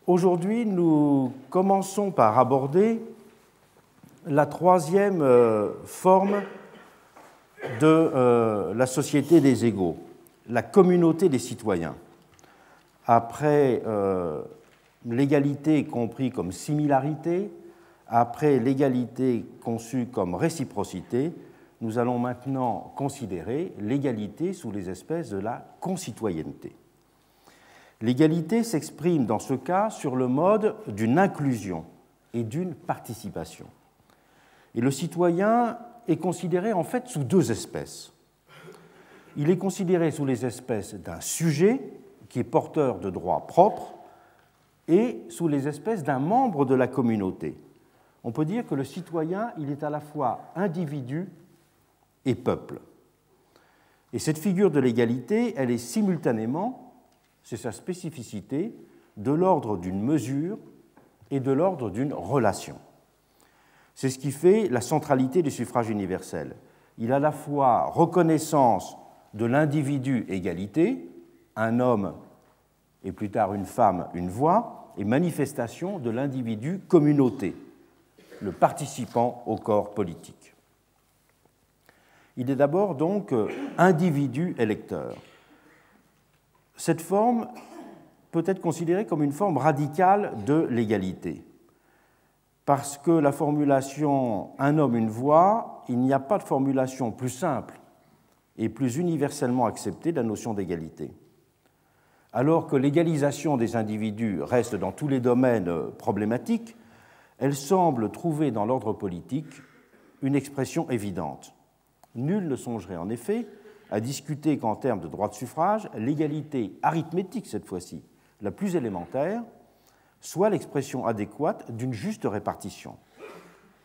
Aujourd'hui, nous commençons par aborder la troisième forme de la société des égaux, la communauté des citoyens. Après l'égalité comprise comme similarité, après l'égalité conçue comme réciprocité, nous allons maintenant considérer l'égalité sous les espèces de la concitoyenneté. L'égalité s'exprime dans ce cas sur le mode d'une inclusion et d'une participation. Et le citoyen est considéré en fait sous deux espèces. Il est considéré sous les espèces d'un sujet qui est porteur de droits propres et sous les espèces d'un membre de la communauté. On peut dire que le citoyen, il est à la fois individu et peuple. Et cette figure de l'égalité, elle est simultanément, c'est sa spécificité, de l'ordre d'une mesure et de l'ordre d'une relation. C'est ce qui fait la centralité du suffrage universel. Il a à la fois reconnaissance de l'individu égalité, un homme et plus tard une femme, une voix, et manifestation de l'individu communauté, le participant au corps politique. Il est d'abord donc individu électeur. Cette forme peut être considérée comme une forme radicale de l'égalité. Parce que la formulation « un homme, une voix », il n'y a pas de formulation plus simple et plus universellement acceptée de la notion d'égalité. Alors que l'égalisation des individus reste dans tous les domaines problématique, elle semble trouver dans l'ordre politique une expression évidente. Nul ne songerait en effet à discuter qu'en termes de droit de suffrage, l'égalité arithmétique cette fois-ci, la plus élémentaire, soit l'expression adéquate d'une juste répartition.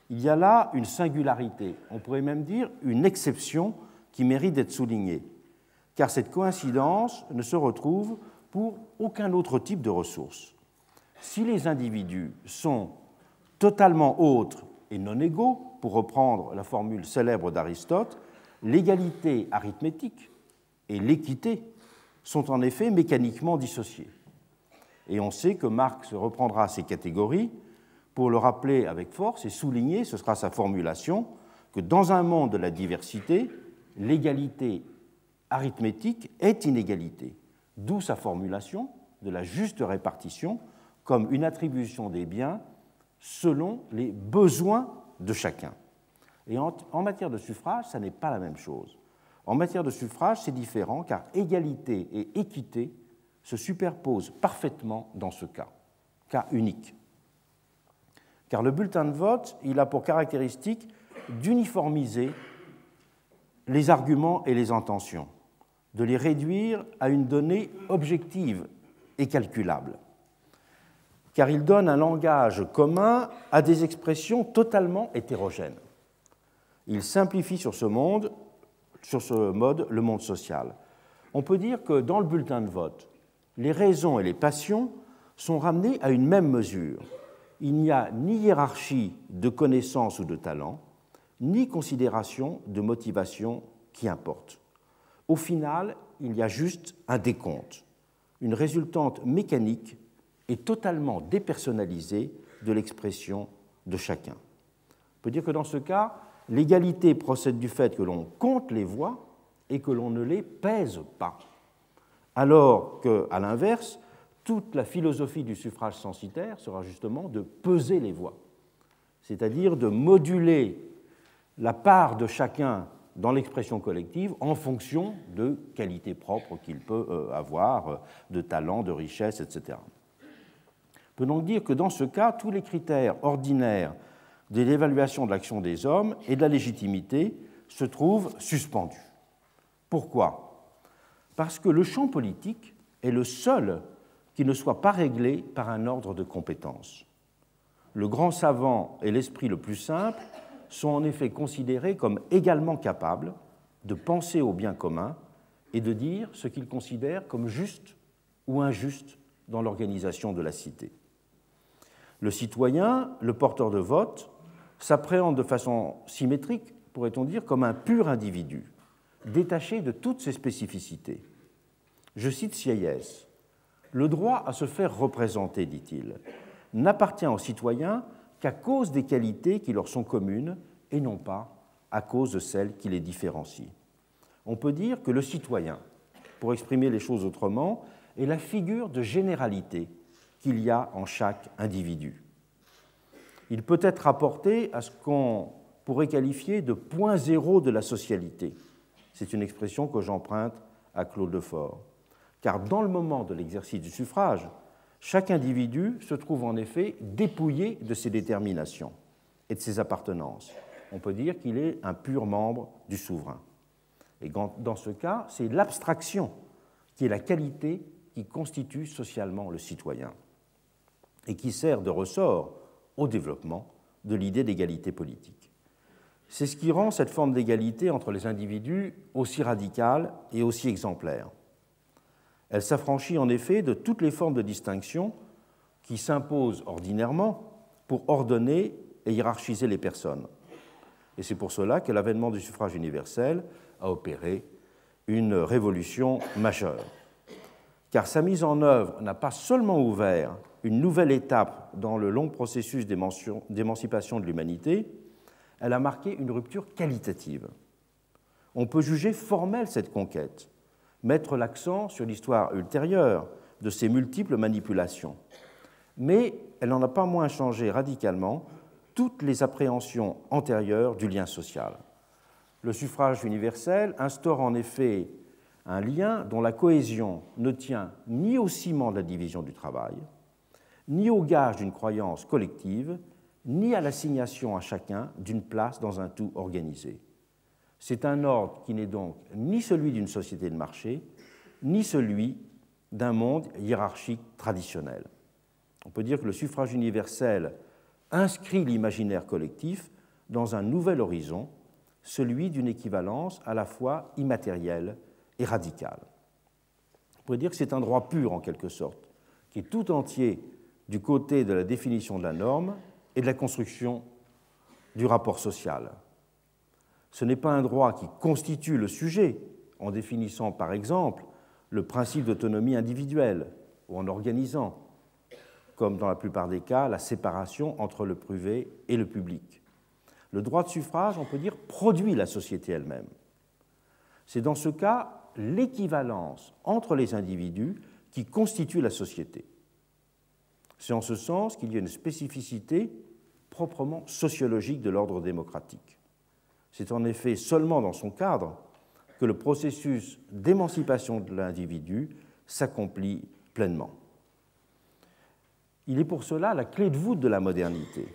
Il y a là une singularité, on pourrait même dire une exception qui mérite d'être soulignée, car cette coïncidence ne se retrouve pour aucun autre type de ressources. Si les individus sont totalement autres et non égaux, pour reprendre la formule célèbre d'Aristote, l'égalité arithmétique et l'équité sont en effet mécaniquement dissociées. Et on sait que Marx reprendra ces catégories pour le rappeler avec force et souligner, ce sera sa formulation, que dans un monde de la diversité, l'égalité arithmétique est inégalité, d'où sa formulation de la juste répartition comme une attribution des biens selon les besoins de chacun. Et en matière de suffrage, ça n'est pas la même chose. En matière de suffrage, c'est différent, car égalité et équité se superposent parfaitement dans ce cas unique. Car le bulletin de vote, il a pour caractéristique d'uniformiser les arguments et les intentions, de les réduire à une donnée objective et calculable. Car il donne un langage commun à des expressions totalement hétérogènes. Il simplifie sur ce mode le monde social. On peut dire que dans le bulletin de vote, les raisons et les passions sont ramenées à une même mesure. Il n'y a ni hiérarchie de connaissances ou de talent, ni considération de motivation qui importe. Au final, il y a juste un décompte, une résultante mécanique et totalement dépersonnalisée de l'expression de chacun. On peut dire que dans ce cas, l'égalité procède du fait que l'on compte les voix et que l'on ne les pèse pas, alors qu'à l'inverse, toute la philosophie du suffrage censitaire sera justement de peser les voix, c'est-à-dire de moduler la part de chacun dans l'expression collective en fonction de qualités propres qu'il peut avoir, de talent, de richesse, etc. On peut donc dire que dans ce cas, tous les critères ordinaires de l'évaluation de l'action des hommes et de la légitimité se trouvent suspendus. Pourquoi ? Parce que le champ politique est le seul qui ne soit pas réglé par un ordre de compétences. Le grand savant et l'esprit le plus simple sont en effet considérés comme également capables de penser au bien commun et de dire ce qu'ils considèrent comme juste ou injuste dans l'organisation de la cité. Le citoyen, le porteur de vote, s'appréhende de façon symétrique, pourrait-on dire, comme un pur individu, détaché de toutes ses spécificités. Je cite Sieyès. « Le droit à se faire représenter, dit-il, n'appartient aux citoyens qu'à cause des qualités qui leur sont communes et non pas à cause de celles qui les différencient. On peut dire que le citoyen, pour exprimer les choses autrement, est la figure de généralité qu'il y a en chaque individu. Il peut être rapporté à ce qu'on pourrait qualifier de point zéro de la socialité. C'est une expression que j'emprunte à Claude Lefort. Car dans le moment de l'exercice du suffrage, chaque individu se trouve en effet dépouillé de ses déterminations et de ses appartenances. On peut dire qu'il est un pur membre du souverain. Et dans ce cas, c'est l'abstraction qui est la qualité qui constitue socialement le citoyen et qui sert de ressort au développement de l'idée d'égalité politique. C'est ce qui rend cette forme d'égalité entre les individus aussi radicale et aussi exemplaire. Elle s'affranchit en effet de toutes les formes de distinction qui s'imposent ordinairement pour ordonner et hiérarchiser les personnes. Et c'est pour cela que l'avènement du suffrage universel a opéré une révolution majeure. Car sa mise en œuvre n'a pas seulement ouvert une nouvelle étape dans le long processus d'émancipation de l'humanité, elle a marqué une rupture qualitative. On peut juger formelle cette conquête, mettre l'accent sur l'histoire ultérieure de ces multiples manipulations. Mais elle n'en a pas moins changé radicalement toutes les appréhensions antérieures du lien social. Le suffrage universel instaure en effet un lien dont la cohésion ne tient ni au ciment de la division du travail, ni au gage d'une croyance collective, ni à l'assignation à chacun d'une place dans un tout organisé. C'est un ordre qui n'est donc ni celui d'une société de marché, ni celui d'un monde hiérarchique traditionnel. On peut dire que le suffrage universel inscrit l'imaginaire collectif dans un nouvel horizon, celui d'une équivalence à la fois immatérielle et radicale. On peut dire que c'est un droit pur, en quelque sorte, qui est tout entier du côté de la définition de la norme et de la construction du rapport social. Ce n'est pas un droit qui constitue le sujet, en définissant par exemple le principe d'autonomie individuelle ou en organisant, comme dans la plupart des cas, la séparation entre le privé et le public. Le droit de suffrage, on peut dire, produit la société elle-même. C'est dans ce cas l'équivalence entre les individus qui constitue la société. C'est en ce sens qu'il y a une spécificité proprement sociologique de l'ordre démocratique. C'est en effet seulement dans son cadre que le processus d'émancipation de l'individu s'accomplit pleinement. Il est pour cela la clé de voûte de la modernité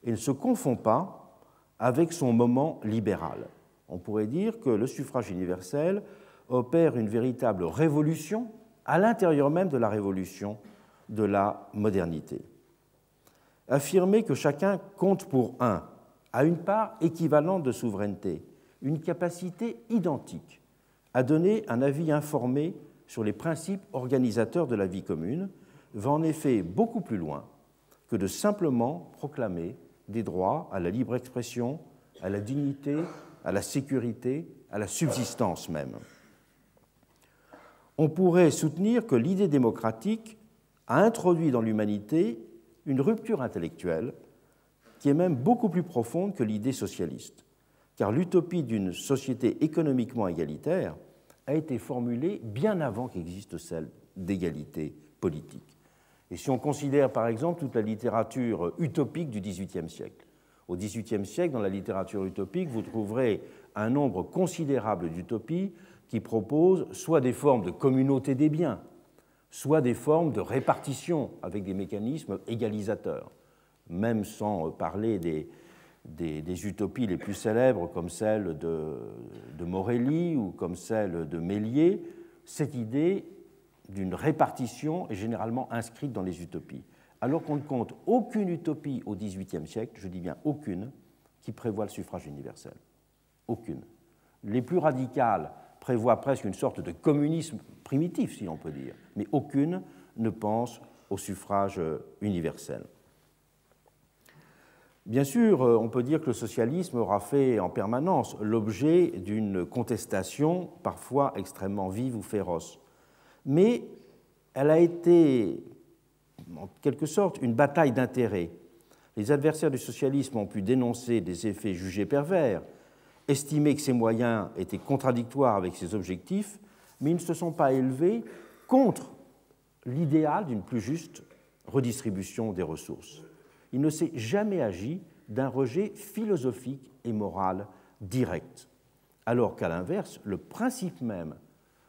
et ne se confond pas avec son moment libéral. On pourrait dire que le suffrage universel opère une véritable révolution à l'intérieur même de la révolution de la modernité. Affirmer que chacun compte pour un a une part équivalente de souveraineté, une capacité identique à donner un avis informé sur les principes organisateurs de la vie commune, va en effet beaucoup plus loin que de simplement proclamer des droits à la libre expression, à la dignité, à la sécurité, à la subsistance même. On pourrait soutenir que l'idée démocratique a introduit dans l'humanité une rupture intellectuelle qui est même beaucoup plus profonde que l'idée socialiste, car l'utopie d'une société économiquement égalitaire a été formulée bien avant qu'existe celle d'égalité politique. Et si on considère par exemple toute la littérature utopique du XVIIIe siècle, au XVIIIe siècle, dans la littérature utopique, vous trouverez un nombre considérable d'utopies qui proposent soit des formes de communauté des biens, soit des formes de répartition avec des mécanismes égalisateurs, même sans parler des utopies les plus célèbres comme celle de Morelli ou comme celle de Méliès. Cette idée d'une répartition est généralement inscrite dans les utopies, alors qu'on ne compte aucune utopie au XVIIIe siècle, je dis bien aucune, qui prévoit le suffrage universel. Aucune. Les plus radicales prévoient presque une sorte de communisme primitif, si l'on peut dire, mais aucune ne pense au suffrage universel. Bien sûr, on peut dire que le socialisme aura fait en permanence l'objet d'une contestation parfois extrêmement vive ou féroce, mais Elle a été, en quelque sorte, une bataille d'intérêts. Les adversaires du socialisme ont pu dénoncer des effets jugés pervers, estimer que ces moyens étaient contradictoires avec ses objectifs, mais ils ne se sont pas élevés contre l'idéal d'une plus juste redistribution des ressources. Il ne s'est jamais agi d'un rejet philosophique et moral direct, alors qu'à l'inverse, le principe même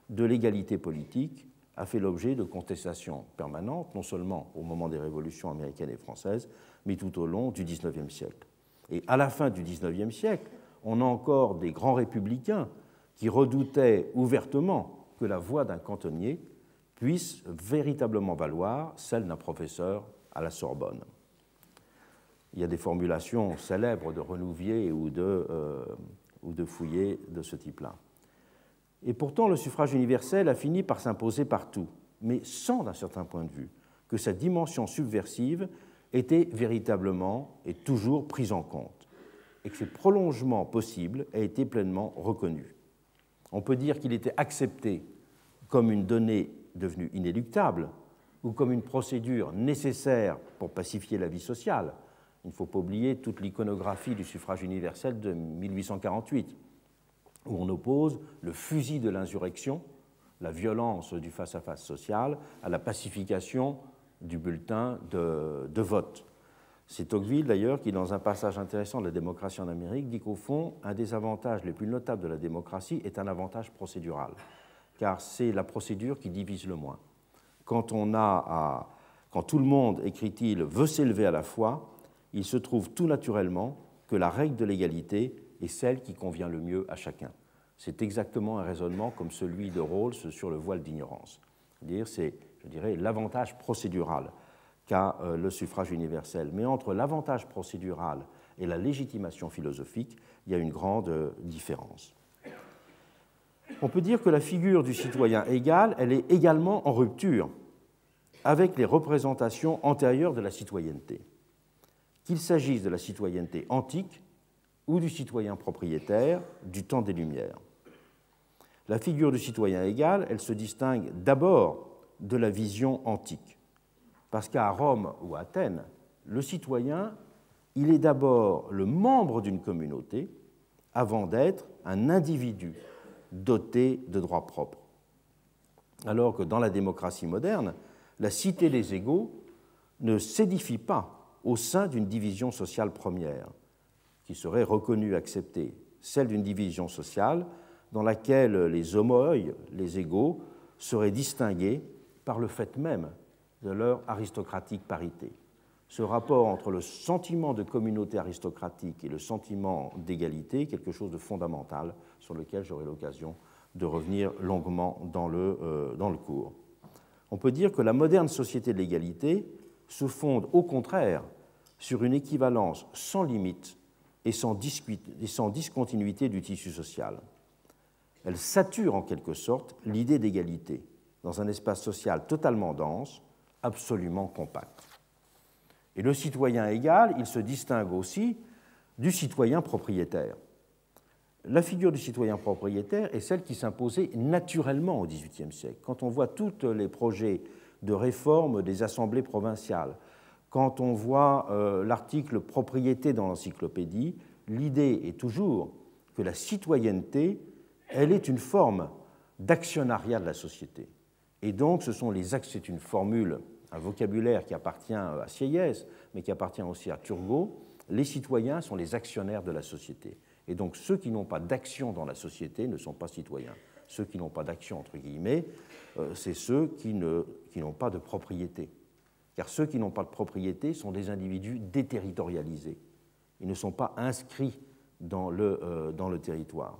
de l'égalité politique a fait l'objet de contestations permanentes, non seulement au moment des révolutions américaines et françaises, mais tout au long du XIXe siècle. Et à la fin du XIXe siècle, on a encore des grands républicains qui redoutaient ouvertement que la voix d'un cantonnier puisse véritablement valoir celle d'un professeur à la Sorbonne. Il y a des formulations célèbres de Renouvier ou de Fouillé de ce type-là. Et pourtant, le suffrage universel a fini par s'imposer partout, mais sans, d'un certain point de vue, que sa dimension subversive était véritablement et toujours prise en compte, et que ses prolongements possibles aient été pleinement reconnus. On peut dire qu'il était accepté comme une donnée devenue inéluctable ou comme une procédure nécessaire pour pacifier la vie sociale. Il ne faut pas oublier toute l'iconographie du suffrage universel de 1848, où on oppose le fusil de l'insurrection, la violence du face-à-face social, à la pacification du bulletin de vote. C'est Tocqueville, d'ailleurs, qui, dans un passage intéressant de la démocratie en Amérique, dit qu'au fond, un des avantages les plus notables de la démocratie est un avantage procédural, car c'est la procédure qui divise le moins. Quand tout le monde, écrit-il, veut s'élever à la fois, il se trouve tout naturellement que la règle de l'égalité est celle qui convient le mieux à chacun. C'est exactement un raisonnement comme celui de Rawls sur le voile d'ignorance. C'est, je dirais, l'avantage procédural qu'a le suffrage universel. Mais entre l'avantage procédural et la légitimation philosophique, il y a une grande différence. On peut dire que la figure du citoyen égal, elle est également en rupture avec les représentations antérieures de la citoyenneté, qu'il s'agisse de la citoyenneté antique ou du citoyen propriétaire du temps des Lumières. La figure du citoyen égal, elle se distingue d'abord de la vision antique, parce qu'à Rome ou à Athènes, le citoyen, il est d'abord le membre d'une communauté avant d'être un individu doté de droits propres. Alors que dans la démocratie moderne, la cité des égaux ne s'édifie pas au sein d'une division sociale première, qui serait reconnue, acceptée, celle d'une division sociale dans laquelle les homoi, les égaux, seraient distingués par le fait même de leur aristocratique parité. Ce rapport entre le sentiment de communauté aristocratique et le sentiment d'égalité est quelque chose de fondamental sur lequel j'aurai l'occasion de revenir longuement dans le cours. On peut dire que la moderne société de l'égalité se fonde au contraire sur une équivalence sans limite et sans discontinuité du tissu social. Elle sature en quelque sorte l'idée d'égalité dans un espace social totalement dense, absolument compact. Et le citoyen égal, il se distingue aussi du citoyen propriétaire. La figure du citoyen propriétaire est celle qui s'imposait naturellement au XVIIIe siècle. Quand on voit tous les projets de réforme des assemblées provinciales, quand on voit l'article propriété dans l'encyclopédie, l'idée est toujours que la citoyenneté, elle est une forme d'actionnariat de la société. Et donc, c'est une formule, un vocabulaire qui appartient à Sieyès, mais qui appartient aussi à Turgot. Les citoyens sont les actionnaires de la société. Et donc, ceux qui n'ont pas d'action dans la société ne sont pas citoyens. Ceux qui n'ont pas d'action, entre guillemets, c'est ceux qui n'ont pas de propriété. Car ceux qui n'ont pas de propriété sont des individus déterritorialisés. Ils ne sont pas inscrits dans le territoire.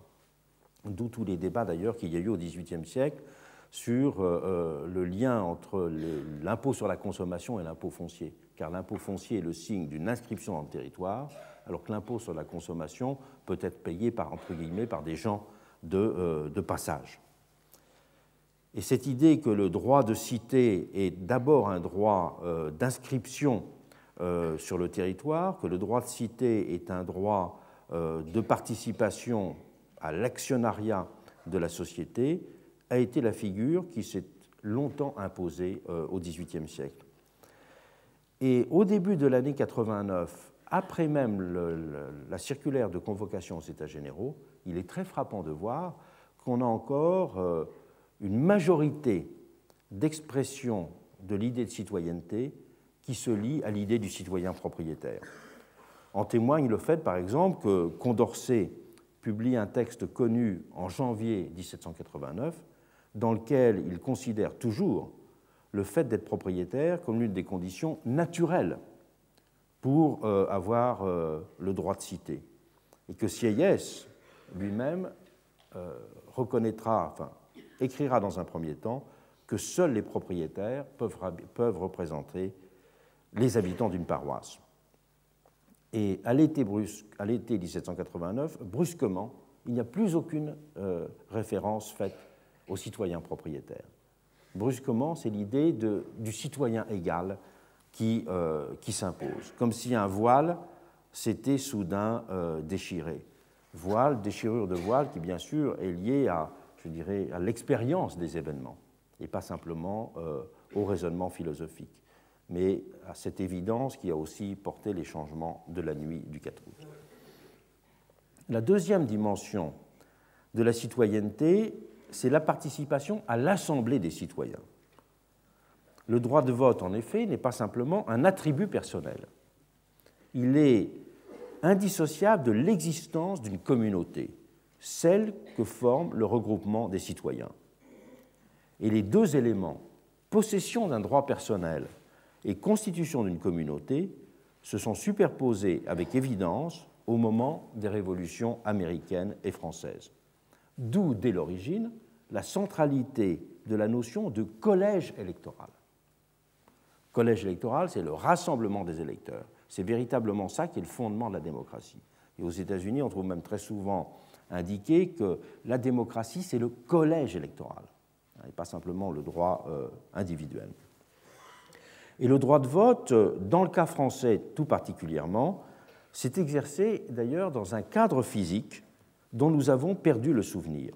D'où tous les débats, d'ailleurs, qu'il y a eu au XVIIIe siècle sur le lien entre l'impôt sur la consommation et l'impôt foncier. Car l'impôt foncier est le signe d'une inscription dans le territoire, alors que l'impôt sur la consommation peut être payé entre guillemets, par des gens de passage. Et cette idée que le droit de cité est d'abord un droit d'inscription sur le territoire, que le droit de cité est un droit de participation à l'actionnariat de la société, a été la figure qui s'est longtemps imposée au XVIIIe siècle. Et au début de l'année 89, après même la circulaire de convocation aux États généraux, il est très frappant de voir qu'on a encore une majorité d'expression de l'idée de citoyenneté qui se lie à l'idée du citoyen propriétaire. En témoigne le fait, par exemple, que Condorcet publie un texte connu en janvier 1789 dans lequel il considère toujours le fait d'être propriétaire comme l'une des conditions naturelles pour avoir le droit de cité. Et que Sieyès lui-même écrira dans un premier temps que seuls les propriétaires peuvent représenter les habitants d'une paroisse. Et à l'été 1789, brusquement, il n'y a plus aucune référence faite aux citoyens propriétaires. Brusquement, c'est l'idée du citoyen égal qui s'impose, comme si un voile s'était soudain déchiré. Déchirure de voile qui, bien sûr, est liée à l'expérience des événements, et pas simplement au raisonnement philosophique, mais à cette évidence qui a aussi porté les changements de la nuit du 4 août. La deuxième dimension de la citoyenneté, c'est la participation à l'Assemblée des citoyens. Le droit de vote, en effet, n'est pas simplement un attribut personnel. Il est indissociable de l'existence d'une communauté, celle que forme le regroupement des citoyens. Et les deux éléments, possession d'un droit personnel et constitution d'une communauté, se sont superposés avec évidence au moment des révolutions américaines et françaises. D'où, dès l'origine, la centralité de la notion de collège électoral. Collège électoral, c'est le rassemblement des électeurs. C'est véritablement ça qui est le fondement de la démocratie. Et aux États-Unis, on trouve même très souvent indiqué que la démocratie, c'est le collège électoral, et pas simplement le droit individuel. Et le droit de vote, dans le cas français tout particulièrement, s'est exercé d'ailleurs dans un cadre physique dont nous avons perdu le souvenir,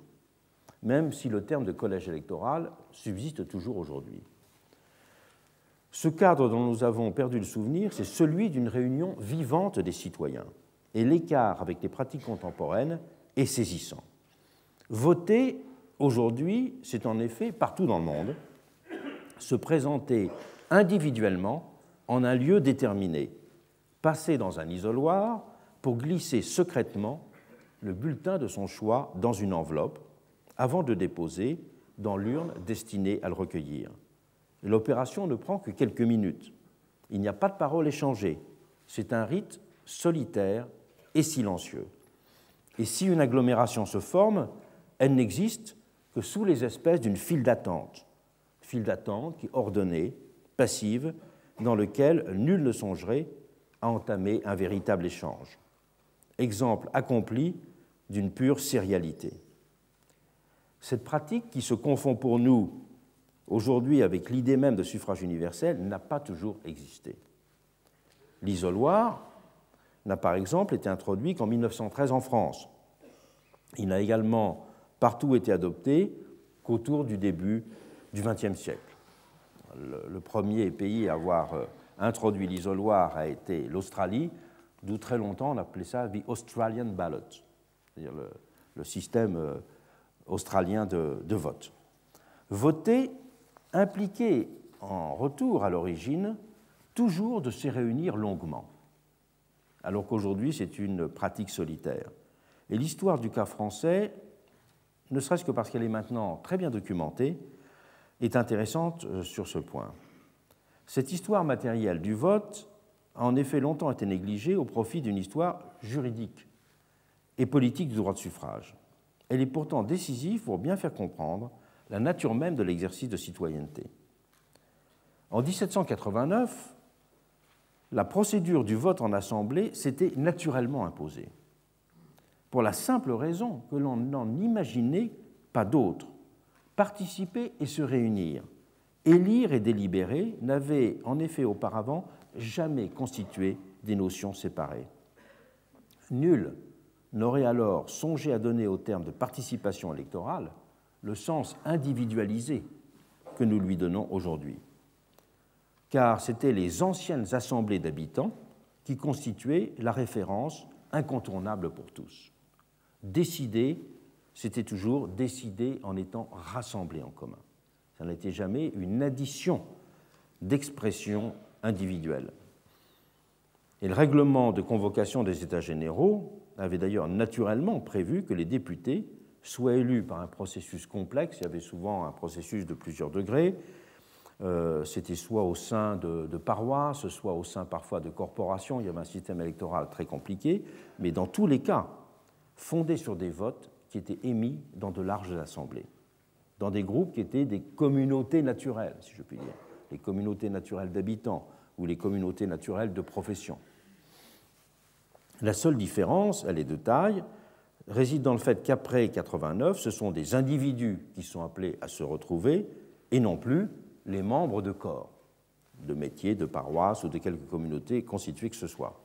même si le terme de collège électoral subsiste toujours aujourd'hui. Ce cadre dont nous avons perdu le souvenir, c'est celui d'une réunion vivante des citoyens. Et l'écart avec les pratiques contemporaines est saisissant. Voter, aujourd'hui, c'est en effet, partout dans le monde, se présenter individuellement en un lieu déterminé, passer dans un isoloir pour glisser secrètement le bulletin de son choix dans une enveloppe avant de déposer dans l'urne destinée à le recueillir. L'opération ne prend que quelques minutes. Il n'y a pas de parole échangée. C'est un rite solitaire et silencieux. Et si une agglomération se forme, elle n'existe que sous les espèces d'une file d'attente qui est ordonnée, passive, dans lequel nul ne songerait à entamer un véritable échange. Exemple accompli d'une pure sérialité. Cette pratique, qui se confond pour nous aujourd'hui avec l'idée même de suffrage universel, n'a pas toujours existé. L'isoloir n'a par exemple été introduit qu'en 1913 en France. Il n'a également partout été adopté qu'autour du début du XXe siècle. Le premier pays à avoir introduit l'isoloir a été l'Australie, d'où très longtemps on appelait ça the Australian ballot, c'est-à-dire le système australien de vote. Voter impliquait en retour à l'origine toujours de se réunir longuement, alors qu'aujourd'hui c'est une pratique solitaire. Et l'histoire du cas français, ne serait-ce que parce qu'elle est maintenant très bien documentée, est intéressante sur ce point. Cette histoire matérielle du vote a en effet longtemps été négligée au profit d'une histoire juridique et politique du droit de suffrage. Elle est pourtant décisive pour bien faire comprendre la nature même de l'exercice de citoyenneté. En 1789, la procédure du vote en assemblée s'était naturellement imposée, pour la simple raison que l'on n'en imaginait pas d'autre. Participer et se réunir, élire et délibérer n'avaient en effet auparavant jamais constitué des notions séparées. Nul n'aurait alors songé à donner au terme de participation électorale le sens individualisé que nous lui donnons aujourd'hui. Car c'étaient les anciennes assemblées d'habitants qui constituaient la référence incontournable pour tous. Décider, c'était toujours décider en étant rassemblés en commun. Ça n'était jamais une addition d'expressions individuelles. Et le règlement de convocation des États généraux avait d'ailleurs naturellement prévu que les députés soient élus par un processus complexe. Il y avait souvent un processus de plusieurs degrés. C'était soit au sein de paroisses, soit au sein parfois de corporations. Il y avait un système électoral très compliqué, mais dans tous les cas, fondé sur des votes qui étaient émis dans de larges assemblées, dans des groupes qui étaient des communautés naturelles, si je puis dire, les communautés naturelles d'habitants ou les communautés naturelles de profession. La seule différence, elle est de taille, réside dans le fait qu'après 89, ce sont des individus qui sont appelés à se retrouver et non plus les membres de corps, de métiers, de paroisses ou de quelques communautés constituées que ce soit.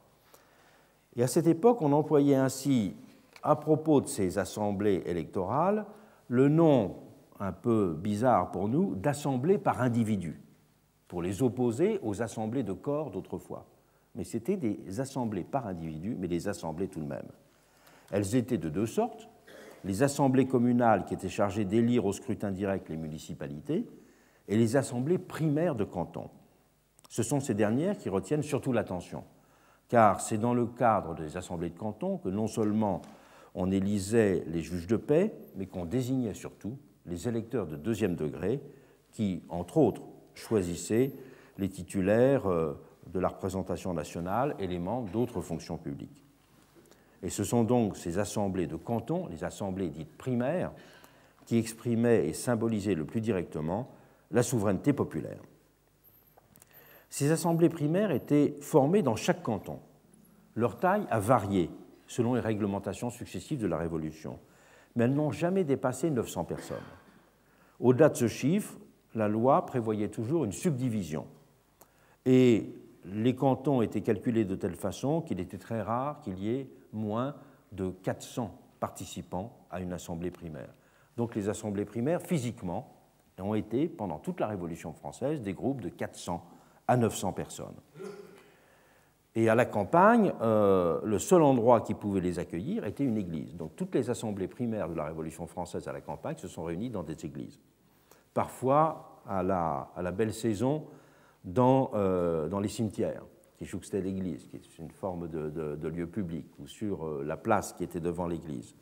Et à cette époque, on employait ainsi, à propos de ces assemblées électorales, le nom un peu bizarre pour nous d'assemblées par individus, pour les opposer aux assemblées de corps d'autrefois. Mais c'était des assemblées par individus, mais des assemblées tout de même. Elles étaient de deux sortes, les assemblées communales qui étaient chargées d'élire au scrutin direct les municipalités, et les assemblées primaires de canton. Ce sont ces dernières qui retiennent surtout l'attention, car c'est dans le cadre des assemblées de canton que non seulement on élisait les juges de paix, mais qu'on désignait surtout les électeurs de deuxième degré qui, entre autres, choisissaient les titulaires de la représentation nationale et les membres d'autres fonctions publiques. Et ce sont donc ces assemblées de canton, les assemblées dites primaires, qui exprimaient et symbolisaient le plus directement la souveraineté populaire. Ces assemblées primaires étaient formées dans chaque canton. Leur taille a varié selon les réglementations successives de la Révolution, mais elles n'ont jamais dépassé 900 personnes. Au-delà de ce chiffre, la loi prévoyait toujours une subdivision. Et les cantons étaient calculés de telle façon qu'il était très rare qu'il y ait moins de 400 participants à une assemblée primaire. Donc les assemblées primaires, physiquement, ont été, pendant toute la Révolution française, des groupes de 400 à 900 personnes. Et à la campagne, le seul endroit qui pouvait les accueillir était une église. Donc toutes les assemblées primaires de la Révolution française à la campagne se sont réunies dans des églises. Parfois, à la belle saison, dans les cimetières qui jouxtaient l'église, qui est une forme de lieu public, ou sur la place qui était devant l'église.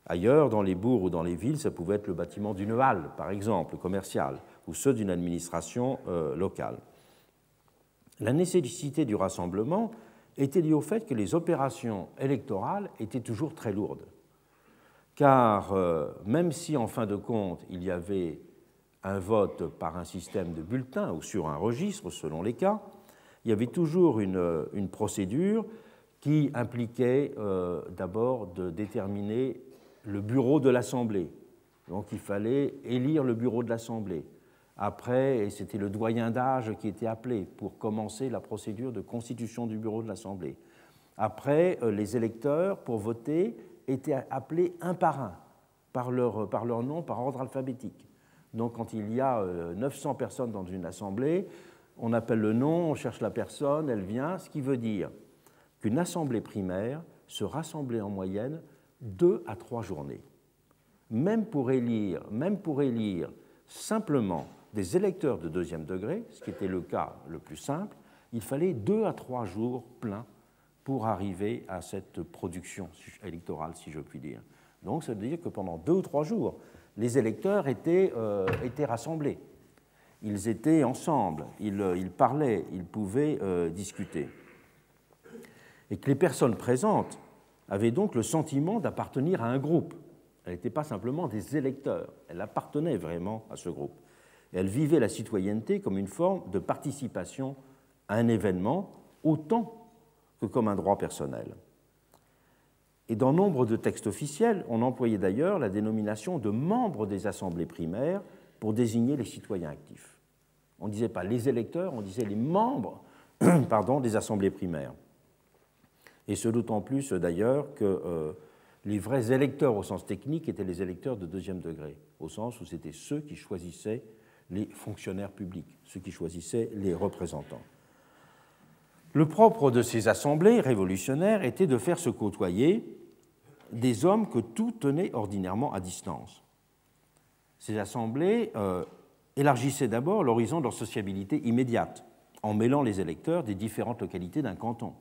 Ailleurs, dans les bourgs ou dans les villes, ça pouvait être le bâtiment d'une halle, par exemple, commerciale, ou ceux d'une administration locale. La nécessité du rassemblement était liée au fait que les opérations électorales étaient toujours très lourdes. Car même si, en fin de compte, il y avait un vote par un système de bulletins ou sur un registre, selon les cas, il y avait toujours une procédure qui impliquait d'abord de déterminer le bureau de l'Assemblée. Donc il fallait élire le bureau de l'Assemblée. Après, c'était le doyen d'âge qui était appelé pour commencer la procédure de constitution du bureau de l'Assemblée. Après, les électeurs, pour voter, étaient appelés un par un, par leur nom, par ordre alphabétique. Donc quand il y a 900 personnes dans une assemblée, on appelle le nom, on cherche la personne, elle vient, ce qui veut dire qu'une assemblée primaire se rassemblait en moyenne 2 à 3 journées. Même pour élire simplement des électeurs de deuxième degré, ce qui était le cas le plus simple, il fallait 2 à 3 jours pleins pour arriver à cette production électorale, si je puis dire. Donc ça veut dire que pendant 2 ou 3 jours, les électeurs étaient rassemblés. Ils étaient ensemble, ils parlaient, ils pouvaient discuter. Et que les personnes présentes avaient donc le sentiment d'appartenir à un groupe. Elle n'était pas simplement des électeurs, elle appartenait vraiment à ce groupe. Et elle vivait la citoyenneté comme une forme de participation à un événement, autant que comme un droit personnel. Et dans nombre de textes officiels, on employait d'ailleurs la dénomination de membres des assemblées primaires pour désigner les citoyens actifs. On ne disait pas les électeurs, on disait les membres des assemblées primaires. Et ce d'autant plus d'ailleurs que les vrais électeurs au sens technique étaient les électeurs de deuxième degré, au sens où c'était ceux qui choisissaient les fonctionnaires publics, ceux qui choisissaient les représentants. Le propre de ces assemblées révolutionnaires était de faire se côtoyer des hommes que tout tenait ordinairement à distance. Ces assemblées élargissaient d'abord l'horizon de leur sociabilité immédiate, en mêlant les électeurs des différentes localités d'un canton,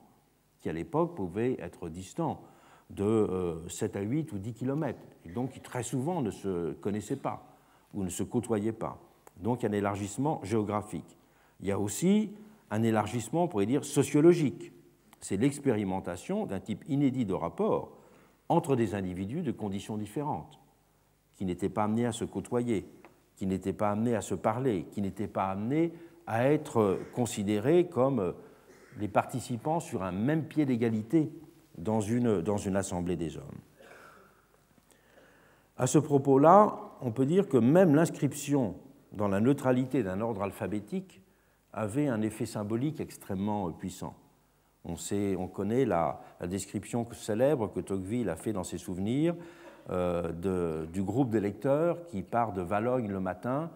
qui à l'époque pouvaient être distants de 7 à 8 ou 10 kilomètres, et donc qui très souvent ne se connaissaient pas ou ne se côtoyaient pas. Donc il y a un élargissement géographique. Il y a aussi un élargissement, on pourrait dire, sociologique. C'est l'expérimentation d'un type inédit de rapport entre des individus de conditions différentes, qui n'étaient pas amenés à se côtoyer, qui n'étaient pas amenés à se parler, qui n'étaient pas amenés à être considérés comme les participants sur un même pied d'égalité dans une assemblée des hommes. À ce propos-là, on peut dire que même l'inscription dans la neutralité d'un ordre alphabétique avait un effet symbolique extrêmement puissant. On connaît la description célèbre que Tocqueville a fait dans ses souvenirs du groupe d'électeurs qui part de Valognes le matin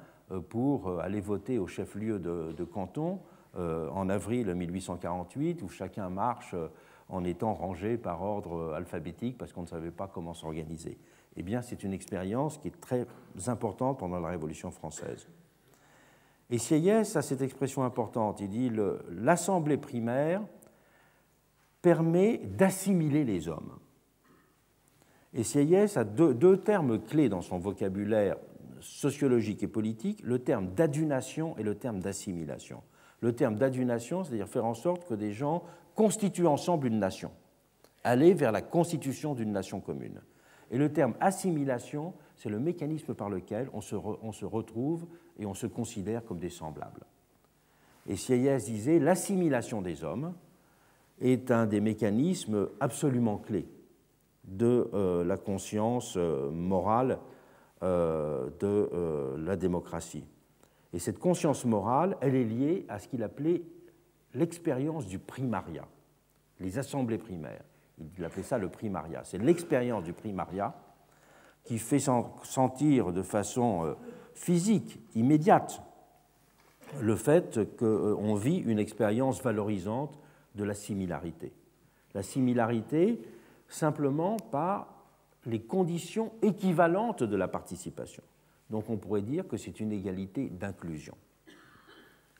pour aller voter au chef-lieu de canton en avril 1848, où chacun marche en étant rangé par ordre alphabétique parce qu'on ne savait pas comment s'organiser. Eh bien, c'est une expérience qui est très importante pendant la Révolution française. Et Sieyès a cette expression importante. Il dit « l'assemblée primaire permet d'assimiler les hommes ». Et Sieyès a deux termes clés dans son vocabulaire sociologique et politique, le terme d'adunation et le terme d'assimilation. Le terme d'adunation, c'est-à-dire faire en sorte que des gens constituent ensemble une nation, aller vers la constitution d'une nation commune. Et le terme assimilation, c'est le mécanisme par lequel on se retrouve et on se considère comme des semblables. Et Sieyès disait l'assimilation des hommes est un des mécanismes absolument clés de la conscience morale de la démocratie. Et cette conscience morale, elle est liée à ce qu'il appelait l'expérience du primariat, les assemblées primaires. Il appelait ça le primariat. C'est l'expérience du primariat qui fait sentir de façon physique, immédiate, le fait qu'on vit une expérience valorisante de la similarité. La similarité simplement par les conditions équivalentes de la participation. Donc on pourrait dire que c'est une égalité d'inclusion.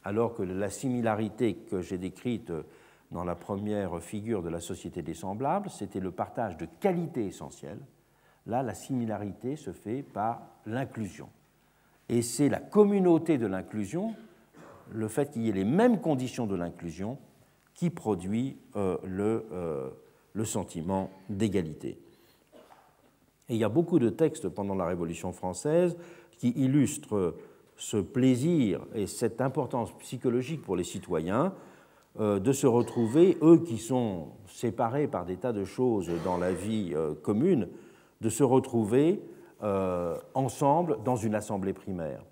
Alors que la similarité que j'ai décrite dans la première figure de la société des semblables, c'était le partage de qualités essentielles. Là, la similarité se fait par l'inclusion. Et c'est la communauté de l'inclusion, le fait qu'il y ait les mêmes conditions de l'inclusion, qui produit le sentiment d'égalité. Et il y a beaucoup de textes pendant la Révolution française qui illustrent ce plaisir et cette importance psychologique pour les citoyens de se retrouver, eux qui sont séparés par des tas de choses dans la vie commune, de se retrouver ensemble dans une assemblée primaire.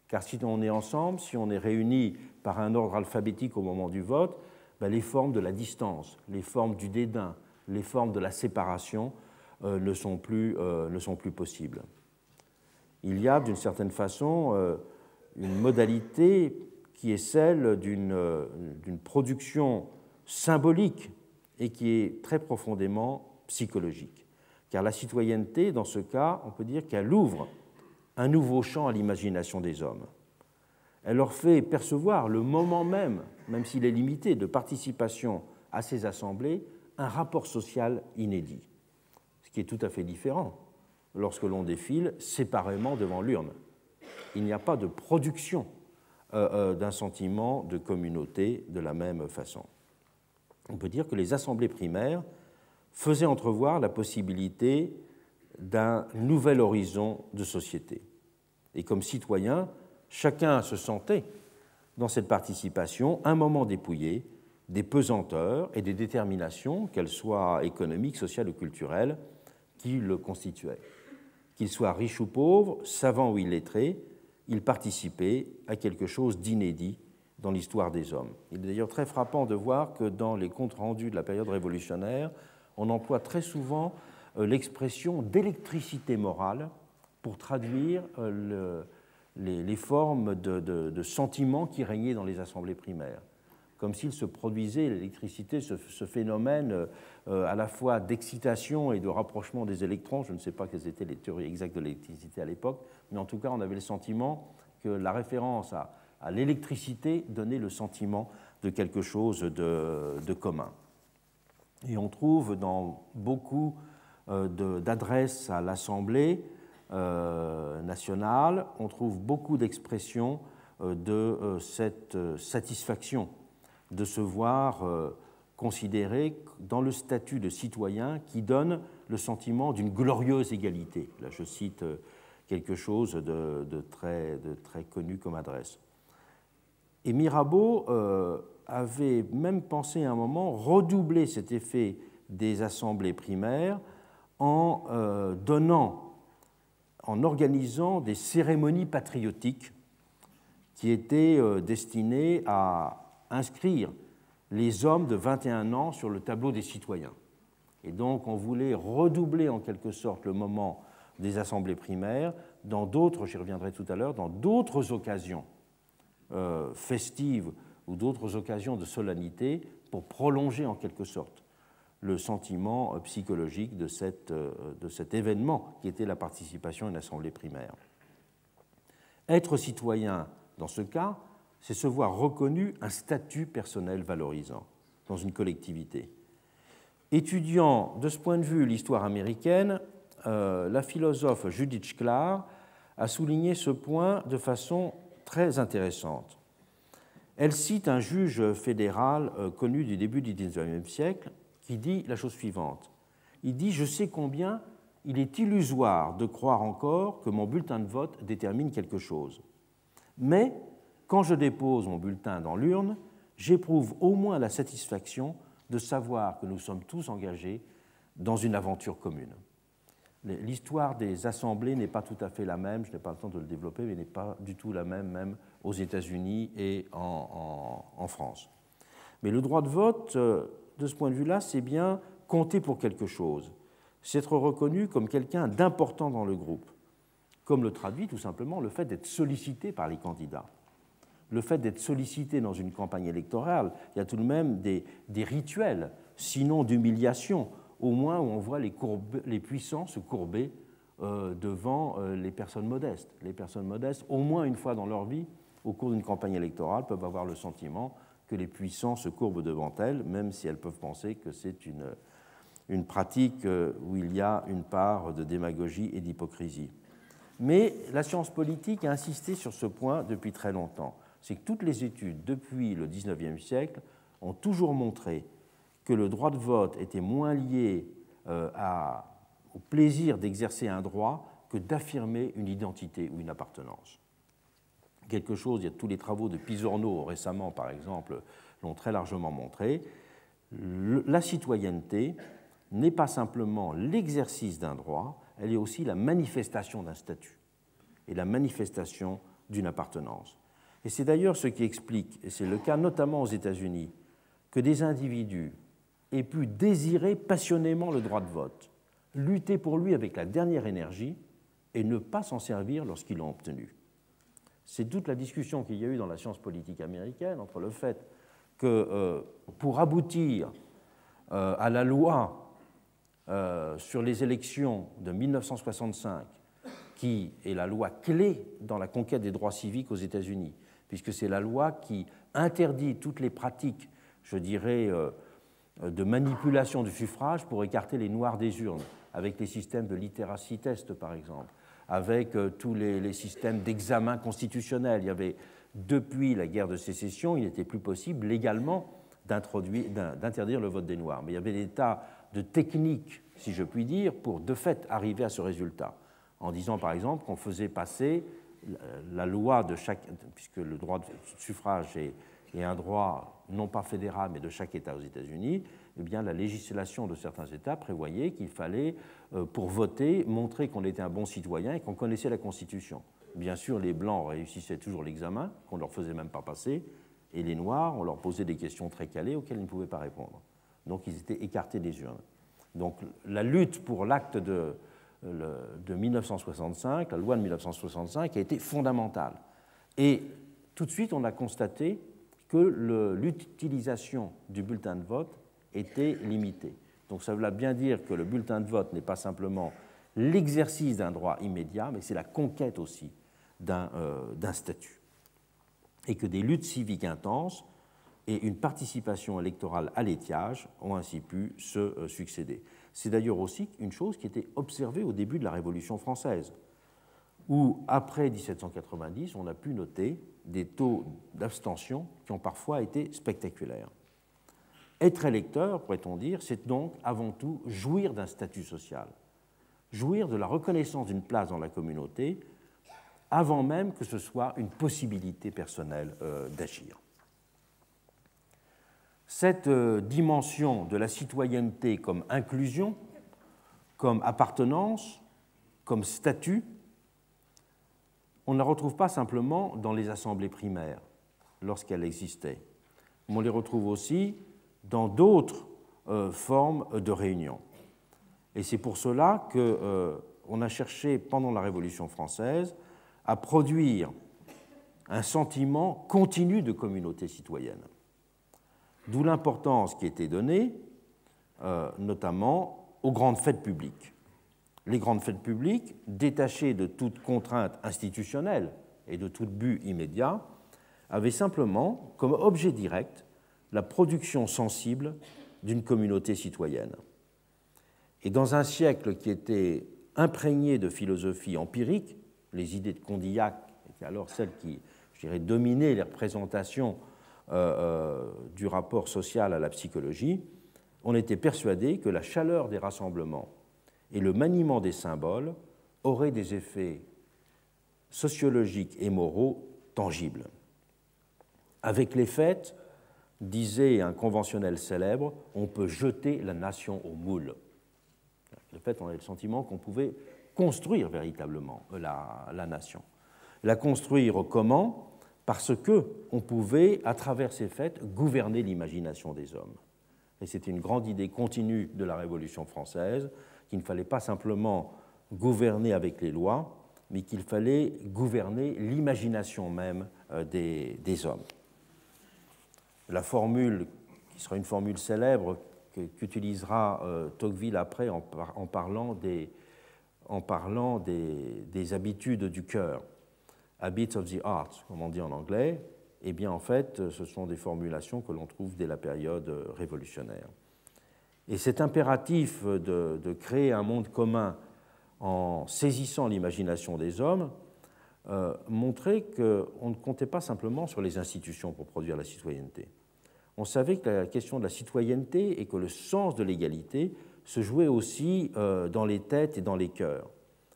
Car si on est ensemble, si on est réunis par un ordre alphabétique au moment du vote, les formes de la distance, les formes du dédain, les formes de la séparation ne sont plus possibles. Il y a d'une certaine façon une modalité qui est celle d'une production symbolique et qui est très profondément psychologique. Car la citoyenneté, dans ce cas, on peut dire qu'elle ouvre un nouveau champ à l'imagination des hommes. Elle leur fait percevoir le moment même s'il est limité, de participation à ces assemblées, un rapport social inédit, ce qui est tout à fait différent lorsque l'on défile séparément devant l'urne. Il n'y a pas de production d'un sentiment de communauté de la même façon. On peut dire que les assemblées primaires faisaient entrevoir la possibilité d'un nouvel horizon de société. Et comme citoyen, chacun se sentait dans cette participation un moment dépouillé des pesanteurs et des déterminations, qu'elles soient économiques, sociales ou culturelles, qui le constituaient. Qu'il soit riche ou pauvre, savant ou illettré, il participait à quelque chose d'inédit dans l'histoire des hommes. Il est d'ailleurs très frappant de voir que dans les comptes rendus de la période révolutionnaire, on emploie très souvent l'expression d'électricité morale pour traduire les formes de sentiments qui régnaient dans les assemblées primaires, comme s'il se produisait, l'électricité, ce phénomène à la fois d'excitation et de rapprochement des électrons. Je ne sais pas quelles étaient les théories exactes de l'électricité à l'époque, mais en tout cas, on avait le sentiment que la référence à l'électricité donnait le sentiment de quelque chose de commun. Et on trouve dans beaucoup d'adresses à l'Assemblée nationale, on trouve beaucoup d'expressions de cette satisfaction de se voir considéré dans le statut de citoyen qui donne le sentiment d'une glorieuse égalité. Là, je cite quelque chose de très connu comme adresse. Et Mirabeau avait même pensé à un moment redoubler cet effet des assemblées primaires en organisant des cérémonies patriotiques qui étaient destinées à inscrire les hommes de 21 ans sur le tableau des citoyens. Et donc on voulait redoubler en quelque sorte le moment des assemblées primaires dans d'autres, j'y reviendrai tout à l'heure, dans d'autres occasions festives ou d'autres occasions de solennité pour prolonger en quelque sorte le sentiment psychologique de cet événement qui était la participation à une assemblée primaire. Être citoyen, dans ce cas, c'est se voir reconnu un statut personnel valorisant dans une collectivité. Étudiant de ce point de vue l'histoire américaine, la philosophe Judith Shklar a souligné ce point de façon très intéressante. Elle cite un juge fédéral connu du début du XIXe siècle qui dit la chose suivante. Il dit « Je sais combien il est illusoire de croire encore que mon bulletin de vote détermine quelque chose. Mais quand je dépose mon bulletin dans l'urne, j'éprouve au moins la satisfaction de savoir que nous sommes tous engagés dans une aventure commune. » L'histoire des assemblées n'est pas tout à fait la même, je n'ai pas le temps de le développer, mais n'est pas du tout la même, même aux États-Unis et en France. Mais le droit de vote, de ce point de vue-là, c'est bien compter pour quelque chose, c'est être reconnu comme quelqu'un d'important dans le groupe, comme le traduit tout simplement le fait d'être sollicité par les candidats. Le fait d'être sollicité dans une campagne électorale, il y a tout de même des rituels, sinon d'humiliation, au moins où on voit les puissants se courber devant les personnes modestes. Les personnes modestes, au moins une fois dans leur vie, au cours d'une campagne électorale, peuvent avoir le sentiment que les puissants se courbent devant elles, même si elles peuvent penser que c'est une pratique où il y a une part de démagogie et d'hypocrisie. Mais la science politique a insisté sur ce point depuis très longtemps. C'est que toutes les études depuis le XIXe siècle ont toujours montré que le droit de vote était moins lié au plaisir d'exercer un droit que d'affirmer une identité ou une appartenance. Quelque chose, il y a tous les travaux de Pisorno récemment, par exemple, l'ont très largement montré. La citoyenneté n'est pas simplement l'exercice d'un droit, elle est aussi la manifestation d'un statut et la manifestation d'une appartenance. Et c'est d'ailleurs ce qui explique, et c'est le cas notamment aux États-Unis, que des individus aient pu désirer passionnément le droit de vote, lutter pour lui avec la dernière énergie et ne pas s'en servir lorsqu'ils l'ont obtenu. C'est toute la discussion qu'il y a eu dans la science politique américaine entre le fait que pour aboutir à la loi sur les élections de 1965, qui est la loi clé dans la conquête des droits civiques aux États-Unis, puisque c'est la loi qui interdit toutes les pratiques, je dirais, de manipulation du suffrage pour écarter les noirs des urnes, avec les systèmes de literacy test, par exemple, avec tous les systèmes d'examen constitutionnel. Il y avait, depuis la guerre de sécession, il n'était plus possible légalement d'interdire le vote des Noirs. Mais il y avait des tas de techniques, si je puis dire, pour de fait arriver à ce résultat, en disant par exemple qu'on faisait passer la loi de chaque, puisque le droit de suffrage est un droit non pas fédéral mais de chaque État aux États-Unis, eh bien la législation de certains États prévoyait qu'il fallait, pour voter, montrer qu'on était un bon citoyen et qu'on connaissait la Constitution. Bien sûr, les Blancs réussissaient toujours l'examen, qu'on ne leur faisait même pas passer, et les Noirs, on leur posait des questions très calées auxquelles ils ne pouvaient pas répondre. Donc ils étaient écartés des urnes. Donc la lutte pour l'acte de 1965, la loi de 1965, a été fondamentale. Et tout de suite, on a constaté que l'utilisation du bulletin de vote était limitée. Donc ça veut bien dire que le bulletin de vote n'est pas simplement l'exercice d'un droit immédiat, mais c'est la conquête aussi d'un statut. Et que des luttes civiques intenses et une participation électorale à l'étiage ont ainsi pu se succéder. C'est d'ailleurs aussi une chose qui était observée au début de la Révolution française, où, après 1790, on a pu noter des taux d'abstention qui ont parfois été spectaculaires. Être électeur, pourrait-on dire, c'est donc avant tout jouir d'un statut social, jouir de la reconnaissance d'une place dans la communauté, avant même que ce soit une possibilité personnelle d'agir. Cette dimension de la citoyenneté comme inclusion, comme appartenance, comme statut, on ne la retrouve pas simplement dans les assemblées primaires, lorsqu'elles existaient, mais on les retrouve aussi dans d'autres formes de réunion. Et c'est pour cela qu'on a cherché, pendant la Révolution française, à produire un sentiment continu de communauté citoyenne. D'où l'importance qui était donnée, notamment, aux grandes fêtes publiques. Les grandes fêtes publiques, détachées de toute contrainte institutionnelle et de tout but immédiat, avaient simplement comme objet direct la production sensible d'une communauté citoyenne. Et dans un siècle qui était imprégné de philosophie empirique, les idées de Condillac étaient alors celles qui, je dirais, dominaient les représentations du rapport social à la psychologie, on était persuadé que la chaleur des rassemblements et le maniement des symboles auraient des effets sociologiques et moraux tangibles. Avec les fêtes, disait un conventionnel célèbre, on peut jeter la nation au moule. De fait, on avait le sentiment qu'on pouvait construire véritablement la nation. La construire comment? Parce qu'on pouvait, à travers ces fêtes, gouverner l'imagination des hommes. Et c'était une grande idée continue de la Révolution française, qu'il ne fallait pas simplement gouverner avec les lois, mais qu'il fallait gouverner l'imagination même des hommes. La formule, qui sera une formule célèbre, qu'utilisera Tocqueville après en parlant des habitudes du cœur, habits of the heart, comme on dit en anglais, eh bien en fait, ce sont des formulations que l'on trouve dès la période révolutionnaire. Et cet impératif de créer un monde commun en saisissant l'imagination des hommes montrait qu'on ne comptait pas simplement sur les institutions pour produire la citoyenneté. On savait que la question de la citoyenneté et que le sens de l'égalité se jouait aussi dans les têtes et dans les cœurs.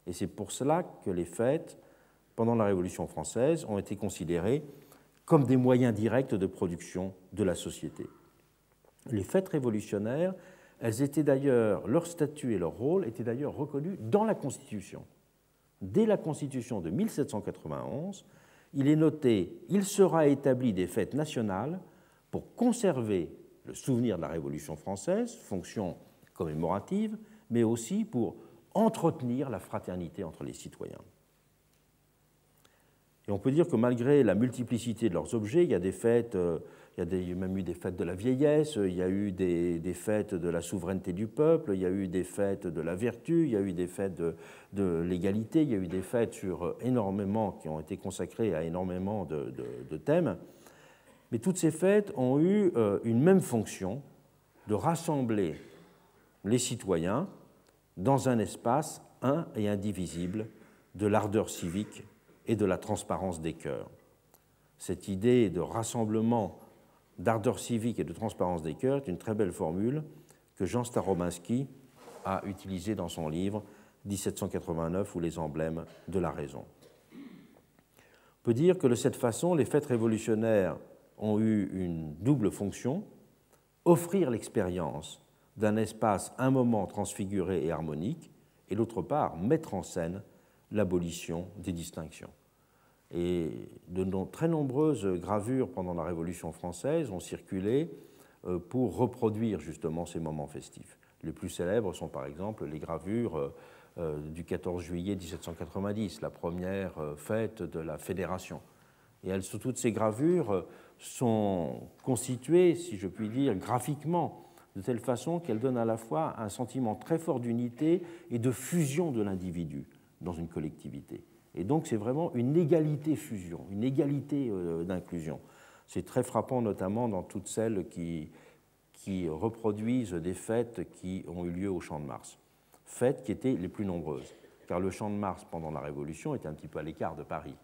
Et c'est pour cela que les fêtes, pendant la Révolution française, ont été considérées comme des moyens directs de production de la société. Les fêtes révolutionnaires, elles étaient d'ailleurs, leur statut et leur rôle étaient d'ailleurs reconnus dans la Constitution. Dès la Constitution de 1791, il est noté « Il sera établi des fêtes nationales pour conserver le souvenir de la Révolution française, fonction commémorative, mais aussi pour entretenir la fraternité entre les citoyens ». Et on peut dire que malgré la multiplicité de leurs objets, il y a des fêtes, il y a même eu des fêtes de la vieillesse, il y a eu des fêtes de la souveraineté du peuple, il y a eu des fêtes de la vertu, il y a eu des fêtes de l'égalité, il y a eu des fêtes qui ont été consacrées à énormément de thèmes. Mais toutes ces fêtes ont eu une même fonction de rassembler les citoyens dans un espace un et indivisible de l'ardeur civique et de la transparence des cœurs. Cette idée de rassemblement, d'ardeur civique et de transparence des cœurs est une très belle formule que Jean Starobinsky a utilisée dans son livre 1789 ou les emblèmes de la raison. On peut dire que de cette façon, les fêtes révolutionnaires ont eu une double fonction, offrir l'expérience d'un espace un moment transfiguré et harmonique, et d'autre part, mettre en scène l'abolition des distinctions. Et de très nombreuses gravures pendant la Révolution française ont circulé pour reproduire justement ces moments festifs. Les plus célèbres sont par exemple les gravures du 14 juillet 1790, la première fête de la Fédération. Et toutes ces gravures sont constituées, si je puis dire, graphiquement, de telle façon qu'elles donnent à la fois un sentiment très fort d'unité et de fusion de l'individu dans une collectivité. Et donc c'est vraiment une égalité-fusion, une égalité d'inclusion. C'est très frappant notamment dans toutes celles qui reproduisent des fêtes qui ont eu lieu au Champ de Mars. Fêtes qui étaient les plus nombreuses, car le Champ de Mars, pendant la Révolution, était un petit peu à l'écart de Paris,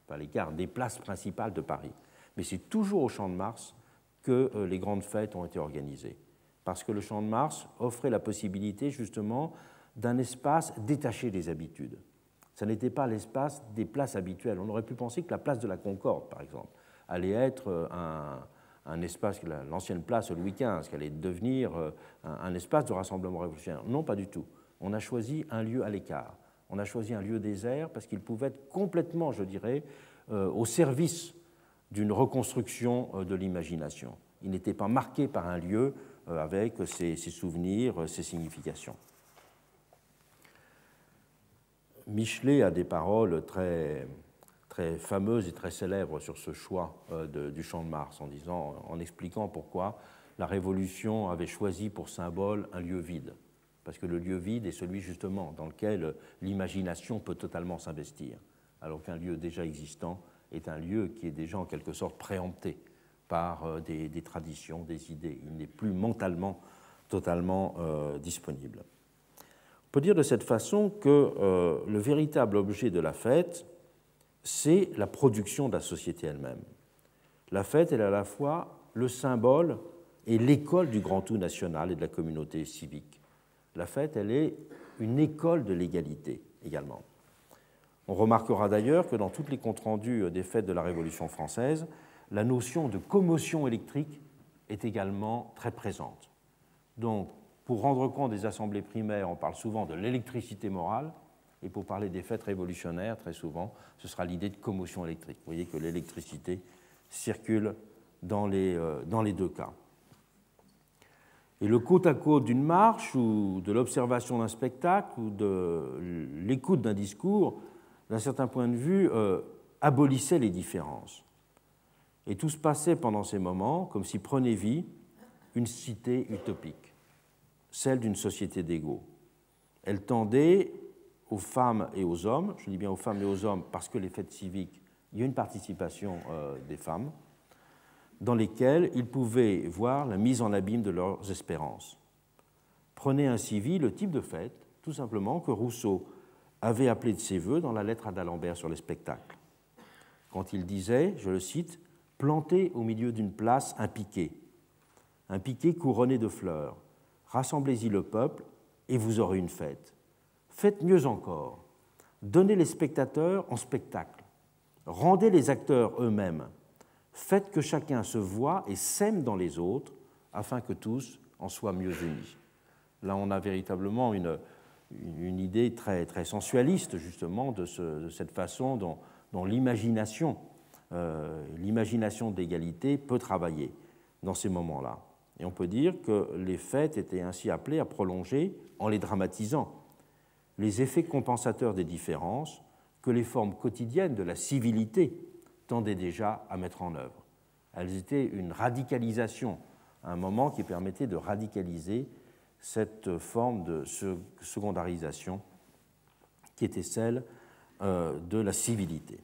à l'écart des places principales de Paris. Mais c'est toujours au Champ de Mars que les grandes fêtes ont été organisées, parce que le Champ de Mars offrait la possibilité justement d'un espace détaché des habitudes. Ça n'était pas l'espace des places habituelles. On aurait pu penser que la place de la Concorde, par exemple, allait être un espace, l'ancienne place Louis XV, qui allait devenir un espace de rassemblement révolutionnaire. Non, pas du tout. On a choisi un lieu à l'écart. On a choisi un lieu désert parce qu'il pouvait être complètement, je dirais, au service d'une reconstruction de l'imagination. Il n'était pas marqué par un lieu avec ses souvenirs, ses significations. Michelet a des paroles très fameuse et très célèbre sur ce choix du Champ de Mars, en expliquant pourquoi la Révolution avait choisi pour symbole un lieu vide. Parce que le lieu vide est celui justement dans lequel l'imagination peut totalement s'investir, alors qu'un lieu déjà existant est un lieu qui est déjà en quelque sorte préempté par des traditions, des idées. Il n'est plus mentalement totalement disponible. On peut dire de cette façon que le véritable objet de la fête, c'est la production de la société elle-même. La fête est à la fois le symbole et l'école du grand tout national et de la communauté civique. La fête, elle est une école de l'égalité également. On remarquera d'ailleurs que dans tous les comptes rendus des fêtes de la Révolution française, la notion de commotion électrique est également très présente. Donc, pour rendre compte des assemblées primaires, on parle souvent de l'électricité morale, et pour parler des fêtes révolutionnaires, très souvent, ce sera l'idée de commotion électrique. Vous voyez que l'électricité circule dans les deux cas. Et le côte à côte d'une marche ou de l'observation d'un spectacle ou de l'écoute d'un discours, d'un certain point de vue, abolissait les différences. Et tout se passait pendant ces moments comme si prenait vie une cité utopique, celle d'une société d'égaux. Elle tendait aux femmes et aux hommes, je dis bien aux femmes et aux hommes parce que les fêtes civiques, il y a une participation des femmes, dans lesquelles ils pouvaient voir la mise en abîme de leurs espérances. Prenez ainsi vie le type de fête, tout simplement, que Rousseau avait appelé de ses voeux dans la lettre à d'Alembert sur les spectacles. Quand il disait, je le cite, « Plantez au milieu d'une place un piquet couronné de fleurs, rassemblez-y le peuple et vous aurez une fête. Faites mieux encore, donnez les spectateurs en spectacle, rendez les acteurs eux-mêmes, faites que chacun se voie et s'aime dans les autres, afin que tous en soient mieux unis. » Là, on a véritablement une idée très, très sensualiste, justement, de cette façon dont l'imagination d'égalité peut travailler dans ces moments-là. Et on peut dire que les fêtes étaient ainsi appelées à prolonger, en les dramatisant, les effets compensateurs des différences que les formes quotidiennes de la civilité tendaient déjà à mettre en œuvre. Elles étaient une radicalisation, un moment qui permettait de radicaliser cette forme de secondarisation qui était celle de la civilité.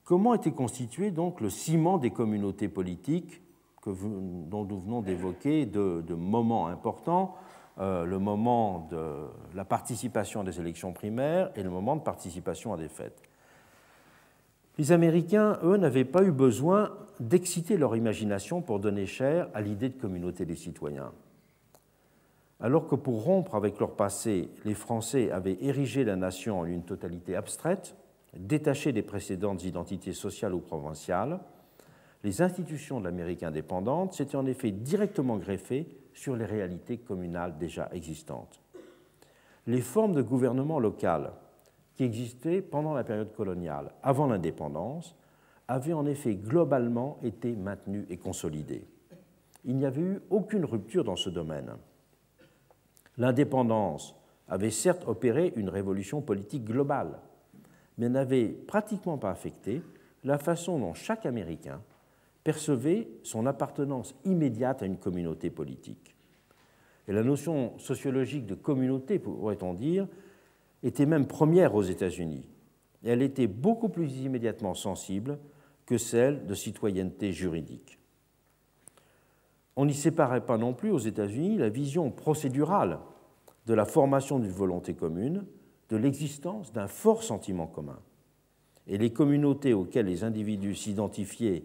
Comment était constitué donc le ciment des communautés politiques dont nous venons d'évoquer de moments importants, le moment de la participation à des élections primaires et le moment de participation à des fêtes? Les Américains, eux, n'avaient pas eu besoin d'exciter leur imagination pour donner chair à l'idée de communauté des citoyens. Alors que pour rompre avec leur passé, les Français avaient érigé la nation en une totalité abstraite, détachée des précédentes identités sociales ou provinciales, les institutions de l'Amérique indépendante s'étaient en effet directement greffées sur les réalités communales déjà existantes. Les formes de gouvernement local qui existaient pendant la période coloniale, avant l'indépendance, avaient en effet globalement été maintenues et consolidées. il n'y avait eu aucune rupture dans ce domaine. L'indépendance avait certes opéré une révolution politique globale, mais n'avait pratiquement pas affecté la façon dont chaque Américain percevait son appartenance immédiate à une communauté politique. Et la notion sociologique de communauté, pourrait-on dire, était même première aux États-Unis. Et elle était beaucoup plus immédiatement sensible que celle de citoyenneté juridique. On n'y séparait pas non plus aux États-Unis la vision procédurale de la formation d'une volonté commune, de l'existence d'un fort sentiment commun. Et les communautés auxquelles les individus s'identifiaient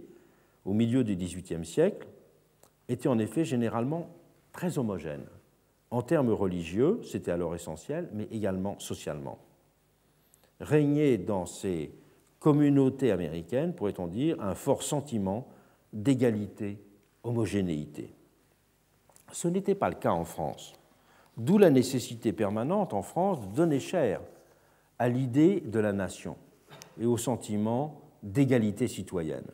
au milieu du XVIIIe siècle étaient en effet généralement très homogènes. En termes religieux, c'était alors essentiel, mais également socialement. Régnait dans ces communautés américaines, pourrait-on dire, un fort sentiment d'égalité, homogénéité. Ce n'était pas le cas en France, d'où la nécessité permanente en France de donner chair à l'idée de la nation et au sentiment d'égalité citoyenne.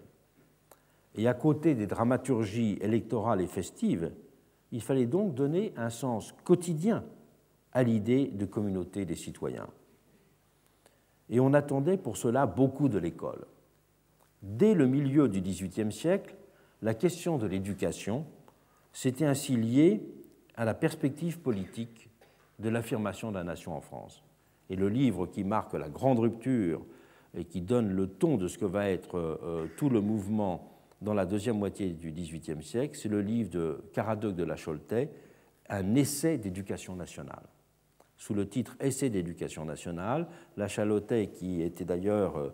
Et à côté des dramaturgies électorales et festives, il fallait donc donner un sens quotidien à l'idée de communauté des citoyens. Et on attendait pour cela beaucoup de l'école. Dès le milieu du XVIIIe siècle, la question de l'éducation s'était ainsi liée à la perspective politique de l'affirmation de la nation en France. Et le livre qui marque la grande rupture et qui donne le ton de ce que va être tout le mouvement dans la deuxième moitié du XVIIIe siècle, c'est le livre de Caradoc de la Choltais, Un essai d'éducation nationale. Sous le titre Essai d'éducation nationale, la Choltais, qui était d'ailleurs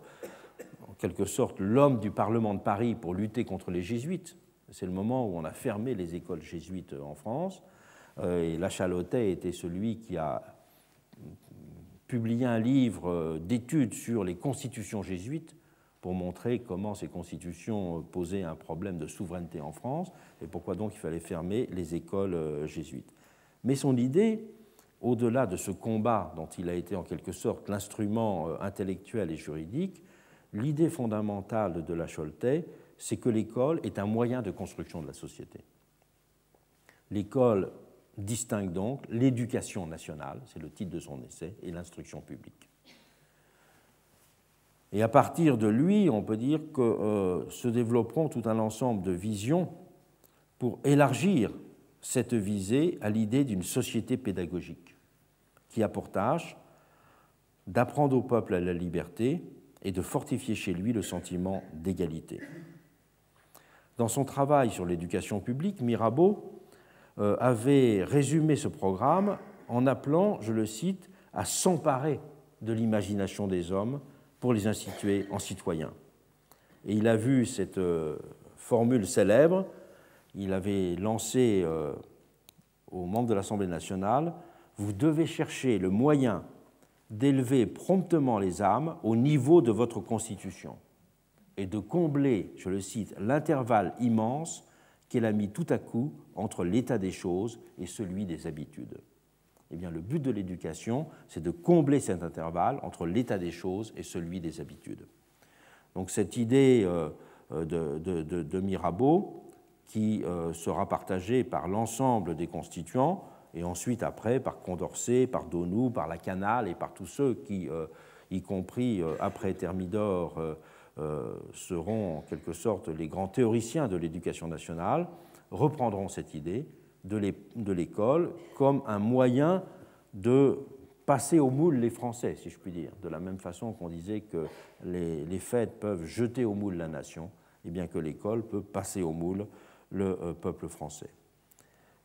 en quelque sorte l'homme du Parlement de Paris pour lutter contre les jésuites, c'est le moment où on a fermé les écoles jésuites en France, et la Choltais était celui qui a publié un livre d'études sur les constitutions jésuites pour montrer comment ces constitutions posaient un problème de souveraineté en France et pourquoi donc il fallait fermer les écoles jésuites. Mais son idée, au-delà de ce combat dont il a été en quelque sorte l'instrument intellectuel et juridique, l'idée fondamentale de la Choltais, c'est que l'école est un moyen de construction de la société. L'école distingue donc l'éducation nationale, c'est le titre de son essai, et l'instruction publique. Et à partir de lui, on peut dire que se développeront tout un ensemble de visions pour élargir cette visée à l'idée d'une société pédagogique qui a pour tâche d'apprendre au peuple à la liberté et de fortifier chez lui le sentiment d'égalité. Dans son travail sur l'éducation publique, Mirabeau avait résumé ce programme en appelant, je le cite, à s'emparer de l'imagination des hommes pour les instituer en citoyens. Et il a vu cette formule célèbre, il avait lancé aux membres de l'Assemblée nationale, « Vous devez chercher le moyen d'élever promptement les âmes au niveau de votre constitution et de combler, je le cite, l'intervalle immense qu'elle a mis tout à coup entre l'état des choses et celui des habitudes. » Eh bien, le but de l'éducation, c'est de combler cet intervalle entre l'état des choses et celui des habitudes. Donc cette idée de Mirabeau, qui sera partagée par l'ensemble des constituants, et ensuite après par Condorcet, par Donoux, par Lacanal et par tous ceux qui, y compris après Thermidor, seront en quelque sorte les grands théoriciens de l'éducation nationale, reprendront cette idée de l'école comme un moyen de passer au moule les Français, si je puis dire, de la même façon qu'on disait que les fêtes peuvent jeter au moule la nation, et bien que l'école peut passer au moule le peuple français.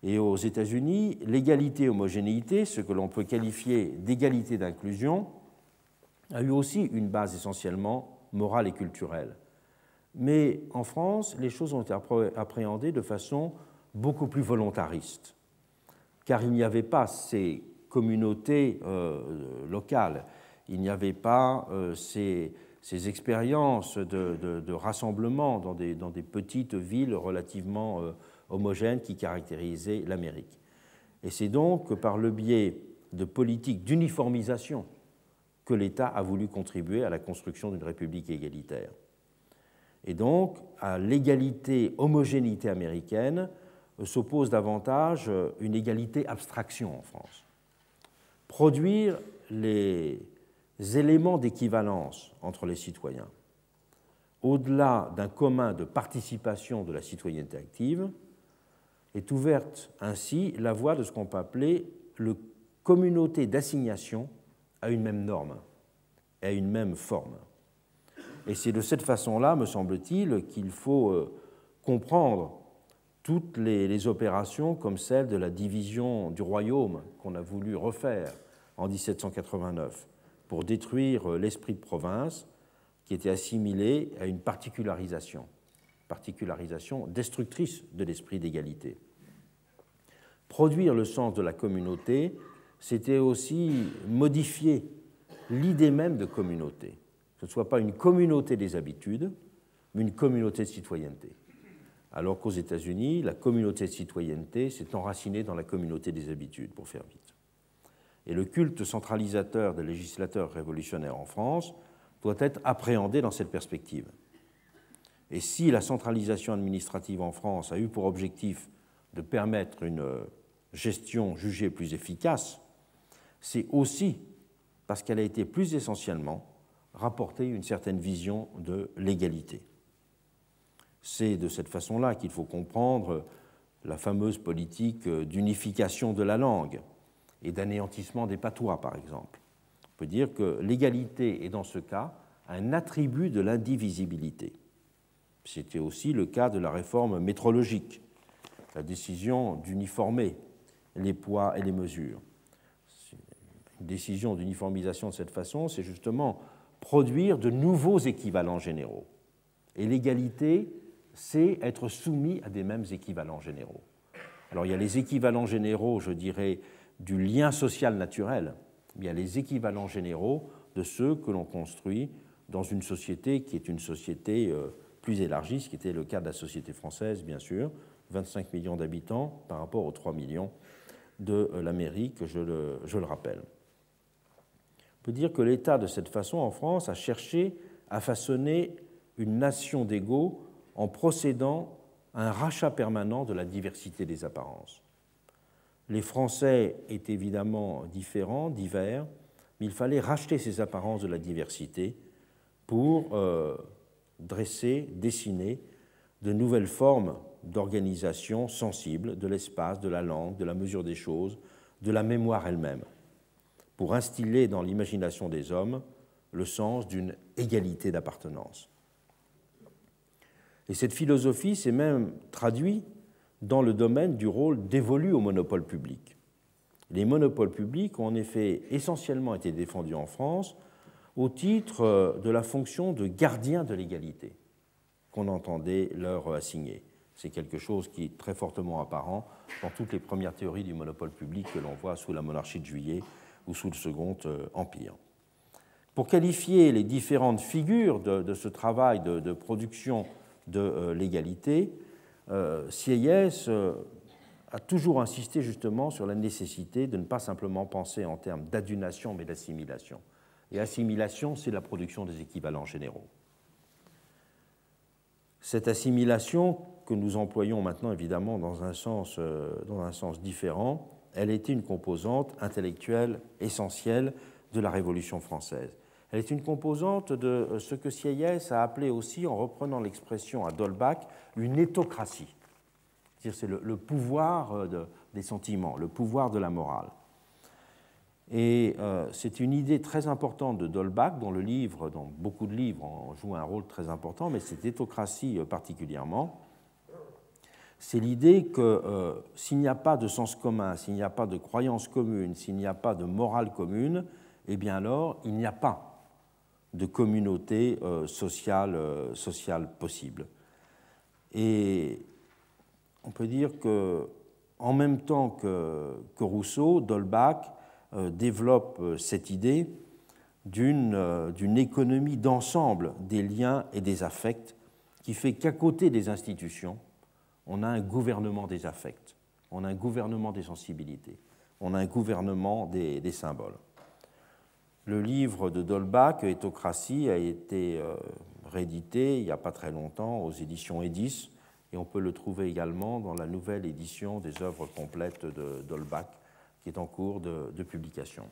Et aux États-Unis, l'égalité et homogénéité, ce que l'on peut qualifier d'égalité d'inclusion, a eu aussi une base essentiellement morale et culturelle. Mais en France, les choses ont été appréhendées de façon beaucoup plus volontariste, car il n'y avait pas ces communautés locales, il n'y avait pas ces expériences de rassemblement dans des petites villes relativement homogènes qui caractérisaient l'Amérique. Et c'est donc que par le biais de politiques d'uniformisation que l'État a voulu contribuer à la construction d'une république égalitaire. Et donc, à l'égalité, homogénéité américaine s'oppose davantage une égalité abstraction en France. Produire les éléments d'équivalence entre les citoyens, au-delà d'un commun de participation de la citoyenneté active, est ouverte ainsi la voie de ce qu'on peut appeler le communauté d'assignation à une même norme, à une même forme. Et c'est de cette façon-là, me semble-t-il, qu'il faut comprendre toutes les opérations comme celle de la division du royaume qu'on a voulu refaire en 1789 pour détruire l'esprit de province qui était assimilé à une particularisation destructrice de l'esprit d'égalité. Produire le sens de la communauté, c'était aussi modifier l'idée même de communauté. Que ce ne soit pas une communauté des habitudes, mais une communauté de citoyenneté. Alors qu'aux États-Unis, la communauté de citoyenneté s'est enracinée dans la communauté des habitudes, pour faire vite. Et le culte centralisateur des législateurs révolutionnaires en France doit être appréhendé dans cette perspective. Et si la centralisation administrative en France a eu pour objectif de permettre une gestion jugée plus efficace, c'est aussi parce qu'elle a été plus essentiellement rapporter une certaine vision de l'égalité. C'est de cette façon-là qu'il faut comprendre la fameuse politique d'unification de la langue et d'anéantissement des patois, par exemple. On peut dire que l'égalité est dans ce cas un attribut de l'indivisibilité. C'était aussi le cas de la réforme métrologique, la décision d'uniformer les poids et les mesures. Une décision d'uniformisation de cette façon, c'est justement produire de nouveaux équivalents généraux. Et l'égalité, c'est être soumis à des mêmes équivalents généraux. Alors il y a les équivalents généraux, je dirais, du lien social naturel, mais il y a les équivalents généraux de ceux que l'on construit dans une société qui est une société plus élargie, ce qui était le cas de la société française, bien sûr, 25 millions d'habitants par rapport aux 3 millions de l'Amérique, je le rappelle. On peut dire que l'État, de cette façon, en France, a cherché à façonner une nation d'égaux en procédant à un rachat permanent de la diversité des apparences. Les Français étaient évidemment différents, divers, mais il fallait racheter ces apparences de la diversité pour dessiner de nouvelles formes d'organisation sensible de l'espace, de la langue, de la mesure des choses, de la mémoire elle-même, pour instiller dans l'imagination des hommes le sens d'une égalité d'appartenance. Et cette philosophie s'est même traduite dans le domaine du rôle dévolu au monopole public. Les monopoles publics ont en effet essentiellement été défendus en France au titre de la fonction de gardien de l'égalité qu'on entendait leur assigner. C'est quelque chose qui est très fortement apparent dans toutes les premières théories du monopole public que l'on voit sous la monarchie de Juillet ou sous le Second Empire. Pour qualifier les différentes figures de ce travail de production de l'égalité, Sieyès a toujours insisté justement sur la nécessité de ne pas simplement penser en termes d'adunation mais d'assimilation. Et assimilation, c'est la production des équivalents généraux. Cette assimilation que nous employons maintenant évidemment dans un sens différent, elle était une composante intellectuelle essentielle de la Révolution française. Elle est une composante de ce que Sieyès a appelé aussi, en reprenant l'expression à d'Holbach, une éthocratie. C'est le pouvoir des sentiments, le pouvoir de la morale. Et c'est une idée très importante de d'Holbach, dont beaucoup de livres en jouent un rôle très important, mais cette éthocratie particulièrement. C'est l'idée que s'il n'y a pas de sens commun, s'il n'y a pas de croyance commune, s'il n'y a pas de morale commune, eh bien alors il n'y a pas de communauté sociale possible. Et on peut dire qu'en même temps que Rousseau, d'Holbach développe cette idée d'une économie d'ensemble des liens et des affects qui fait qu'à côté des institutions, on a un gouvernement des affects, on a un gouvernement des sensibilités, on a un gouvernement des symboles. Le livre de d'Holbach, Éthocratie, a été réédité il n'y a pas très longtemps aux éditions Edis, et on peut le trouver également dans la nouvelle édition des œuvres complètes d'Holbach, qui est en cours de publication.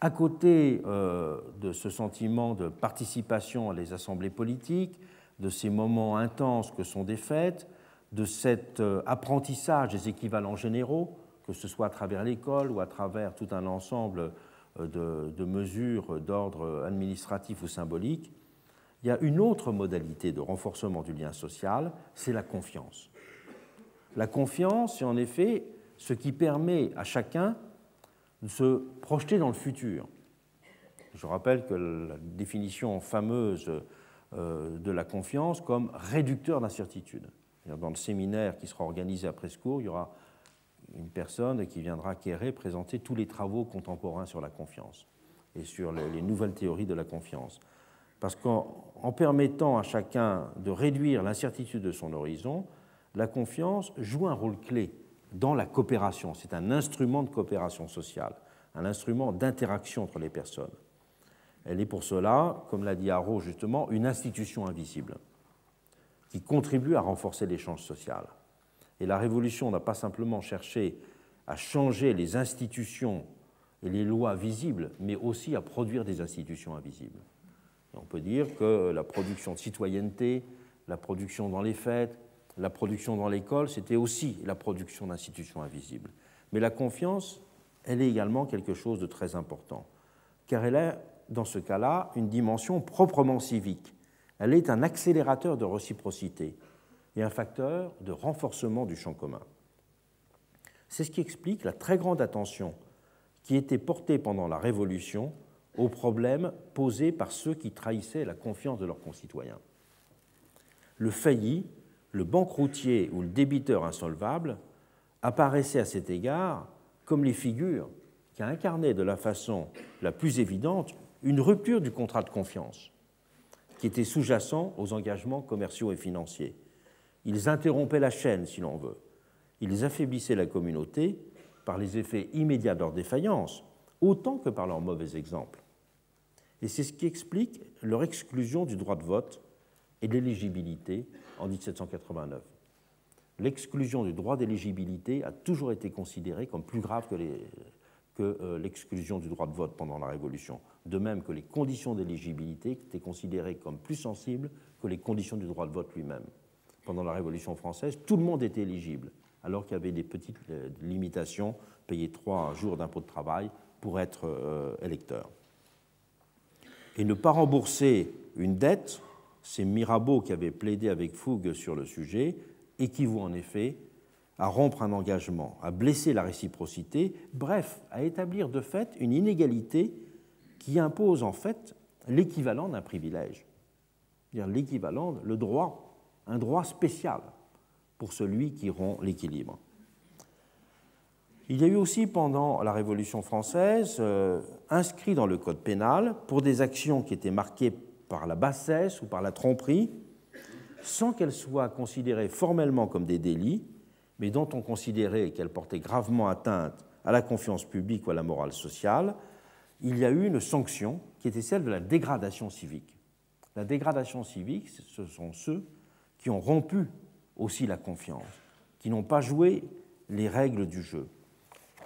À côté de ce sentiment de participation à les assemblées politiques, de ces moments intenses que sont des fêtes, de cet apprentissage des équivalents généraux, que ce soit à travers l'école ou à travers tout un ensemble de mesures d'ordre administratif ou symbolique, il y a une autre modalité de renforcement du lien social, c'est la confiance. La confiance, c'est en effet ce qui permet à chacun de se projeter dans le futur. Je rappelle que la définition fameuse de la confiance comme réducteur d'incertitude. Dans le séminaire qui sera organisé après ce cours, il y aura une personne qui viendra Quéré présenter tous les travaux contemporains sur la confiance et sur les nouvelles théories de la confiance. Parce qu'en permettant à chacun de réduire l'incertitude de son horizon, la confiance joue un rôle clé dans la coopération. C'est un instrument de coopération sociale, un instrument d'interaction entre les personnes. Elle est pour cela, comme l'a dit Haro justement, une institution invisible qui contribue à renforcer l'échange social. Et la Révolution n'a pas simplement cherché à changer les institutions et les lois visibles, mais aussi à produire des institutions invisibles. Et on peut dire que la production de citoyenneté, la production dans les fêtes, la production dans l'école, c'était aussi la production d'institutions invisibles. Mais la confiance, elle est également quelque chose de très important, car elle a, dans ce cas-là, une dimension proprement civique. Elle est un accélérateur de réciprocité et un facteur de renforcement du champ commun. C'est ce qui explique la très grande attention qui était portée pendant la Révolution aux problèmes posés par ceux qui trahissaient la confiance de leurs concitoyens. Le failli, le banqueroutier ou le débiteur insolvable apparaissaient à cet égard comme les figures qui incarnaient de la façon la plus évidente une rupture du contrat de confiance qui était sous-jacent aux engagements commerciaux et financiers. Ils interrompaient la chaîne, si l'on veut. Ils affaiblissaient la communauté par les effets immédiats de leur défaillance, autant que par leur mauvais exemple. Et c'est ce qui explique leur exclusion du droit de vote et de l'éligibilité en 1789. L'exclusion du droit d'éligibilité a toujours été considérée comme plus grave que l'exclusion du droit de vote pendant la Révolution, de même que les conditions d'éligibilité étaient considérées comme plus sensibles que les conditions du droit de vote lui-même. Pendant la Révolution française, tout le monde était éligible, alors qu'il y avait des petites limitations, payer 3 jours d'impôt de travail pour être électeur. Et ne pas rembourser une dette, c'est Mirabeau qui avait plaidé avec fougue sur le sujet, équivaut en effet à rompre un engagement, à blesser la réciprocité, bref, à établir de fait une inégalité qui impose en fait l'équivalent d'un privilège, c'est-à-dire l'équivalent, le droit, un droit spécial pour celui qui rompt l'équilibre. Il y a eu aussi pendant la Révolution française, inscrit dans le code pénal, pour des actions qui étaient marquées par la bassesse ou par la tromperie, sans qu'elles soient considérées formellement comme des délits, mais dont on considérait qu'elles portaient gravement atteinte à la confiance publique ou à la morale sociale, il y a eu une sanction qui était celle de la dégradation civique. La dégradation civique, ce sont ceux qui ont rompu aussi la confiance, qui n'ont pas joué les règles du jeu.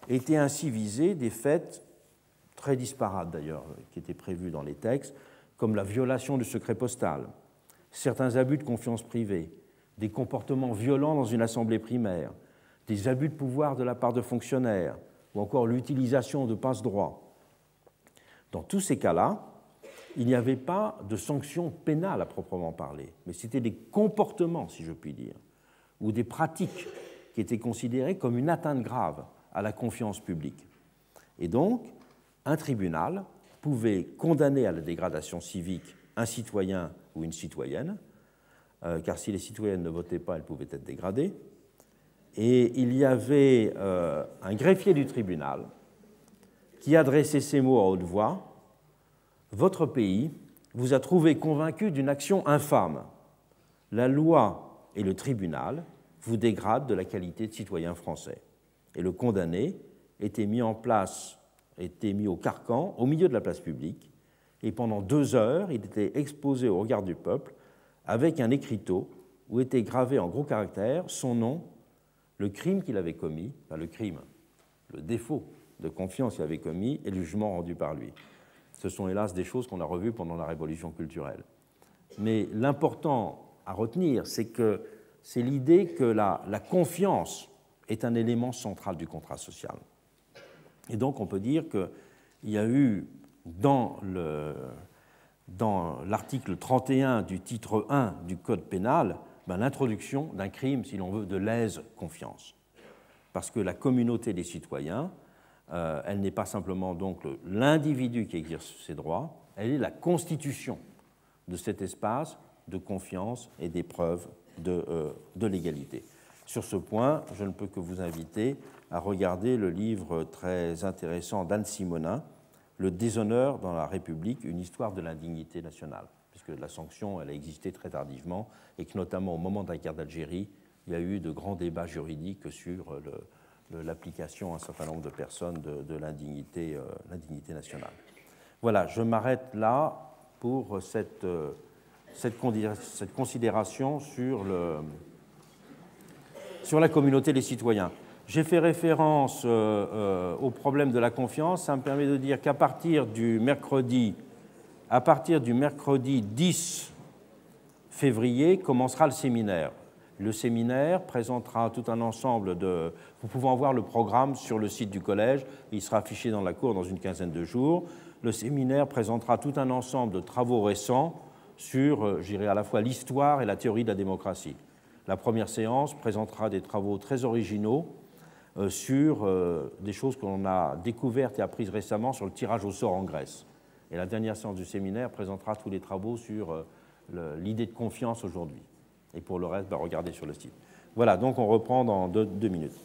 Étaient ainsi visés des faits très disparates d'ailleurs, qui étaient prévus dans les textes, comme la violation du secret postal, certains abus de confiance privée, des comportements violents dans une assemblée primaire, des abus de pouvoir de la part de fonctionnaires, ou encore l'utilisation de passe-droits. Dans tous ces cas-là, il n'y avait pas de sanctions pénales à proprement parler, mais c'était des comportements, si je puis dire, ou des pratiques qui étaient considérées comme une atteinte grave à la confiance publique. Et donc, un tribunal pouvait condamner à la dégradation civique un citoyen ou une citoyenne, car si les citoyennes ne votaient pas, elles pouvaient être dégradées. Et il y avait un greffier du tribunal qui adressait ces mots à haute voix: « Votre pays vous a trouvé convaincu d'une action infâme. La loi et le tribunal vous dégradent de la qualité de citoyen français. » Et le condamné était mis au carcan au milieu de la place publique, et pendant 2 heures, il était exposé au regard du peuple avec un écriteau où était gravé en gros caractères son nom, le crime qu'il avait commis, enfin le crime, le défaut de confiance qu'il avait commis et le jugement rendu par lui. Ce sont hélas des choses qu'on a revues pendant la Révolution culturelle. Mais l'important à retenir, c'est l'idée que la confiance est un élément central du contrat social. Et donc on peut dire qu'il y a eu dans l'article 31 du titre 1 du Code pénal l'introduction d'un crime, si l'on veut, de lèse-confiance. Parce que la communauté des citoyens, elle n'est pas simplement donc l'individu qui exerce ses droits, elle est la constitution de cet espace de confiance et d'épreuve de l'égalité. Sur ce point, je ne peux que vous inviter à regarder le livre très intéressant d'Anne Simonin, Le déshonneur dans la République, une histoire de l'indignité nationale, puisque la sanction elle a existé très tardivement et que notamment au moment de la guerre d'Algérie, il y a eu de grands débats juridiques sur l'application à un certain nombre de personnes de l'indignité nationale. Voilà, je m'arrête là pour cette considération sur la communauté des citoyens. J'ai fait référence au problème de la confiance. Ça me permet de dire qu'à partir du mercredi 10 février, commencera le séminaire. Le séminaire présentera tout un ensemble de... Vous pouvez en voir le programme sur le site du collège. Il sera affiché dans la cour dans une quinzaine de jours. Le séminaire présentera tout un ensemble de travaux récents sur, je dirais, à la fois l'histoire et la théorie de la démocratie. La première séance présentera des travaux très originaux sur des choses qu'on a découvertes et apprises récemment sur le tirage au sort en Grèce. Et la dernière séance du séminaire présentera tous les travaux sur l'idée de confiance aujourd'hui. Et pour le reste, regardez sur le site. Voilà, donc on reprend dans deux minutes.